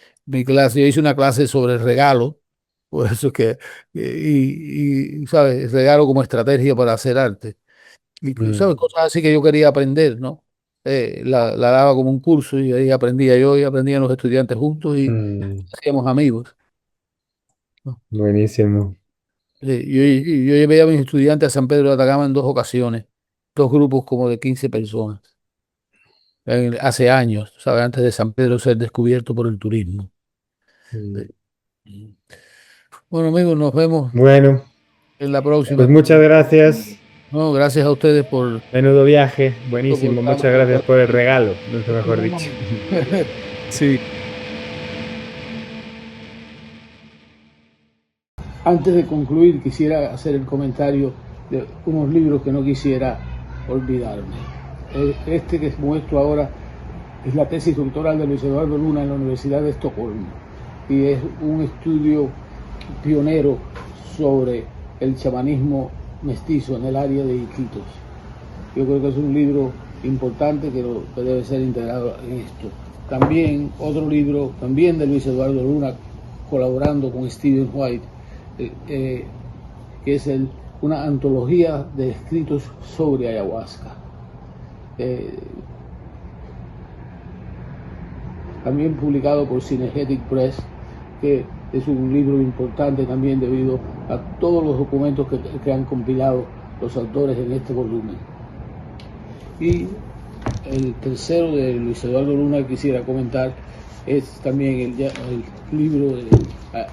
clase, yo hice una clase sobre regalo, por eso es que, ¿sabes? Regalo como estrategia para hacer arte. Y, ¿sabes? Mm. Cosas así que yo quería aprender, ¿no? La daba como un curso y ahí aprendía yo y aprendían los estudiantes juntos y Mm. hacíamos amigos. Buenísimo. Yo llevé a mis estudiantes a San Pedro de Atacama en 2 ocasiones, 2 grupos como de 15 personas, hace años, ¿sabes? Antes de San Pedro ser descubierto por el turismo. Sí. Bueno, amigos, nos vemos Bueno, en la próxima. pues muchas gracias. No, gracias a ustedes por... Menudo viaje, buenísimo. Por- Muchas gracias por el regalo, nunca mejor dicho. Sí. Antes de concluir, quisiera hacer el comentario de unos libros que no quisiera olvidarme. Este que muestro ahora es la tesis doctoral de Luis Eduardo Luna en la Universidad de Estocolmo y es un estudio pionero sobre el chamanismo mestizo en el área de Iquitos. Yo creo que es un libro importante que debe ser integrado en esto. También otro libro, también de Luis Eduardo Luna, colaborando con Stephen White, que es una antología de escritos sobre ayahuasca. También publicado por Synergetic Press, que es un libro importante también debido a todos los documentos que han compilado los autores en este volumen. Y el tercero de Luis Eduardo Luna que quisiera comentar es también el libro de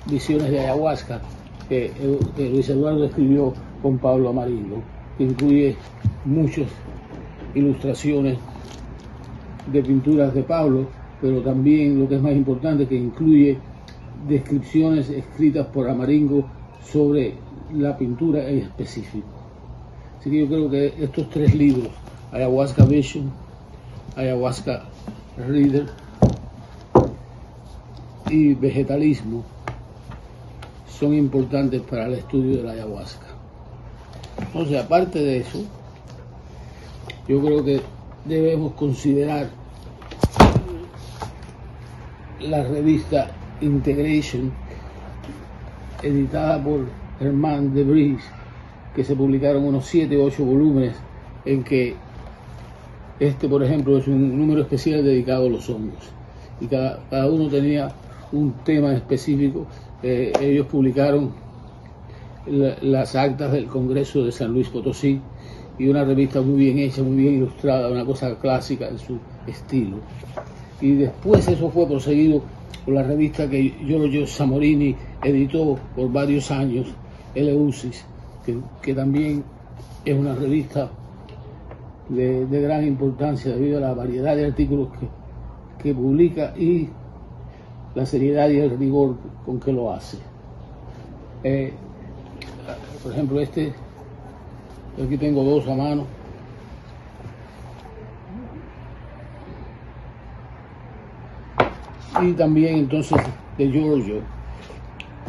Visiones de Ayahuasca, que Luis Eduardo escribió con Pablo Amarillo, que incluye muchas ilustraciones de pinturas de Pablo, pero también, lo que es más importante, que incluye descripciones escritas por Amarillo sobre la pintura en específico. Así que yo creo que estos 3 libros, Ayahuasca Vision, Ayahuasca Reader y Vegetalismo, son importantes para el estudio de la ayahuasca. Entonces, aparte de eso, yo creo que debemos considerar la revista Integration, editada por Germain de Vries, que se publicaron unos 7 o 8 volúmenes, en que por ejemplo, es un número especial dedicado a los hongos, y cada uno tenía un tema específico. Ellos publicaron las actas del Congreso de San Luis Potosí, y una revista muy bien hecha, muy bien ilustrada, una cosa clásica en su estilo. Y después eso fue proseguido por la revista que Giorgio Samorini editó por varios años, Eleusis, que también es una revista de gran importancia debido a la variedad de artículos que publica y la seriedad y el rigor con que lo hace. Por ejemplo, aquí tengo 2 a mano. Y también entonces de Giorgio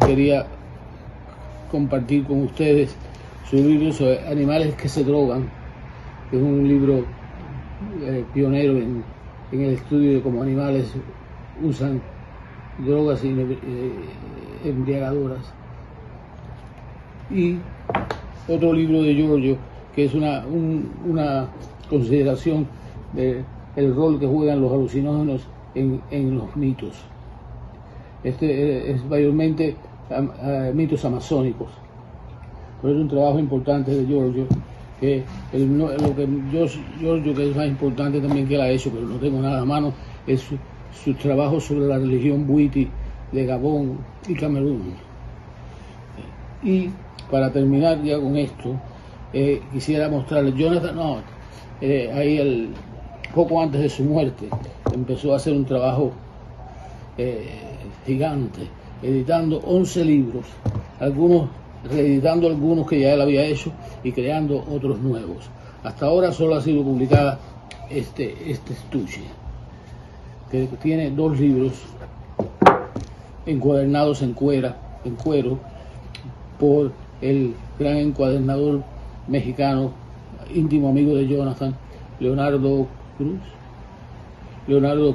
quería compartir con ustedes su libro sobre animales que se drogan, que es un libro pionero en el estudio de cómo animales usan drogas embriagadoras. Y otro libro de Giorgio, que es una consideración del rol que juegan los alucinógenos en los mitos. Es mayormente mitos amazónicos, pero es un trabajo importante de Giorgio, que Giorgio, que es más importante también que él ha hecho, pero no tengo nada a mano, es su trabajo sobre la religión Bwiti de Gabón y Camerún. Y para terminar ya con esto, quisiera mostrarles Jonathan Ott, ahí poco antes de su muerte, empezó a hacer un trabajo gigante, editando 11 libros, reeditando algunos que ya él había hecho y creando otros nuevos. Hasta ahora solo ha sido publicada este estuche, que tiene 2 libros encuadernados en cuero por el gran encuadernador mexicano, íntimo amigo de Jonathan, Leonardo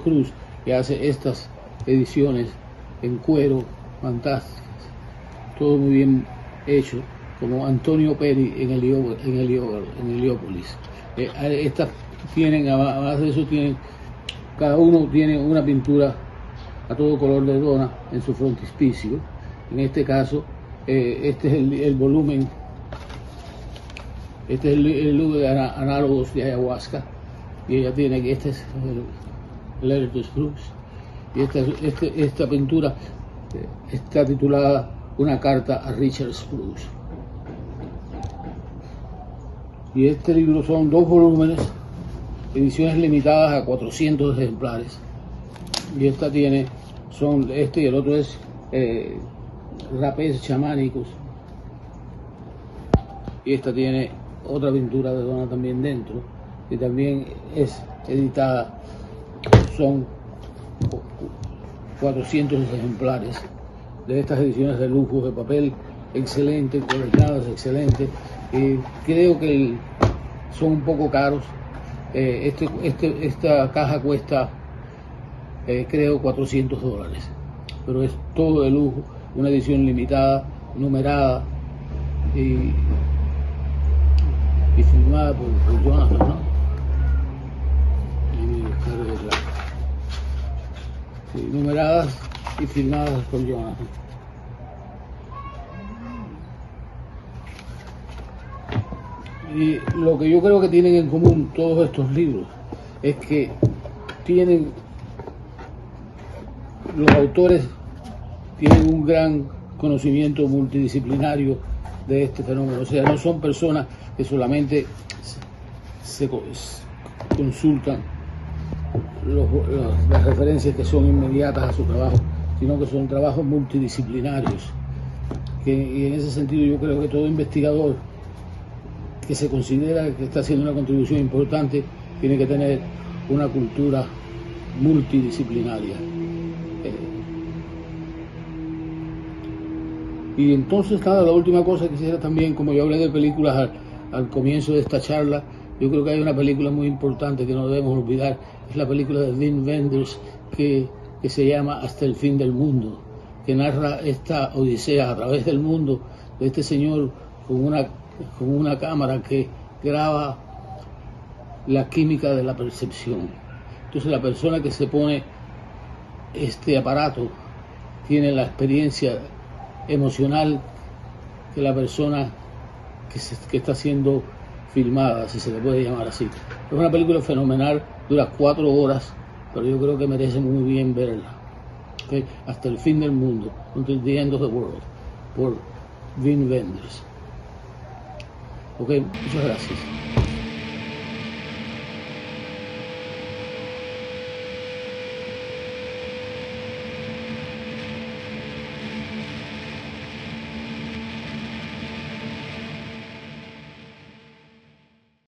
Cruz, que hace estas ediciones en cuero fantásticas, todo muy bien hecho, como Antonio Peri en Heliópolis. Estas tienen, además de eso, cada uno tiene una pintura a todo color de dona en su frontispicio, En este caso, este es el volumen, este es el libro de análogos de ayahuasca, y ella tiene que este es el Letter to Spruce, y esta pintura está titulada Una carta a Richard Spruce. Y este libro son 2 volúmenes, ediciones limitadas a 400 ejemplares. Y esta tiene, este y el otro es rapés chamánicos. Y esta tiene otra pintura de Donna también dentro, que también es editada. Son 400 ejemplares de estas ediciones de lujo, de papel excelente, coleccionadas excelentes. Creo que son un poco caros. Esta caja cuesta creo $400, pero es todo de lujo, una edición limitada, numerada y firmada por Jonathan, ¿no? Sí, numeradas y firmadas por Jonathan. Y lo que yo creo que tienen en común todos estos libros es que los autores tienen un gran conocimiento multidisciplinario de este fenómeno. O sea, no son personas que solamente se consultan las referencias que son inmediatas a su trabajo, sino que son trabajos multidisciplinarios. Y en ese sentido yo creo que todo investigador que se considera que está haciendo una contribución importante tiene que tener una cultura multidisciplinaria. Y entonces, nada, la última cosa que quisiera también, como yo hablé de películas al comienzo de esta charla, yo creo que hay una película muy importante que no debemos olvidar, es la película de Wim Wenders que se llama Hasta el fin del mundo, que narra esta odisea a través del mundo de este señor con una cámara que graba la química de la percepción. Entonces la persona que se pone este aparato tiene la experiencia emocional que la persona que está siendo filmada, si se le puede llamar así. Es una película fenomenal, dura 4 horas, pero yo creo que merece muy bien verla. ¿Okay? Hasta el fin del mundo, Until the End of the World, por Wim Wenders. Ok, muchas gracias.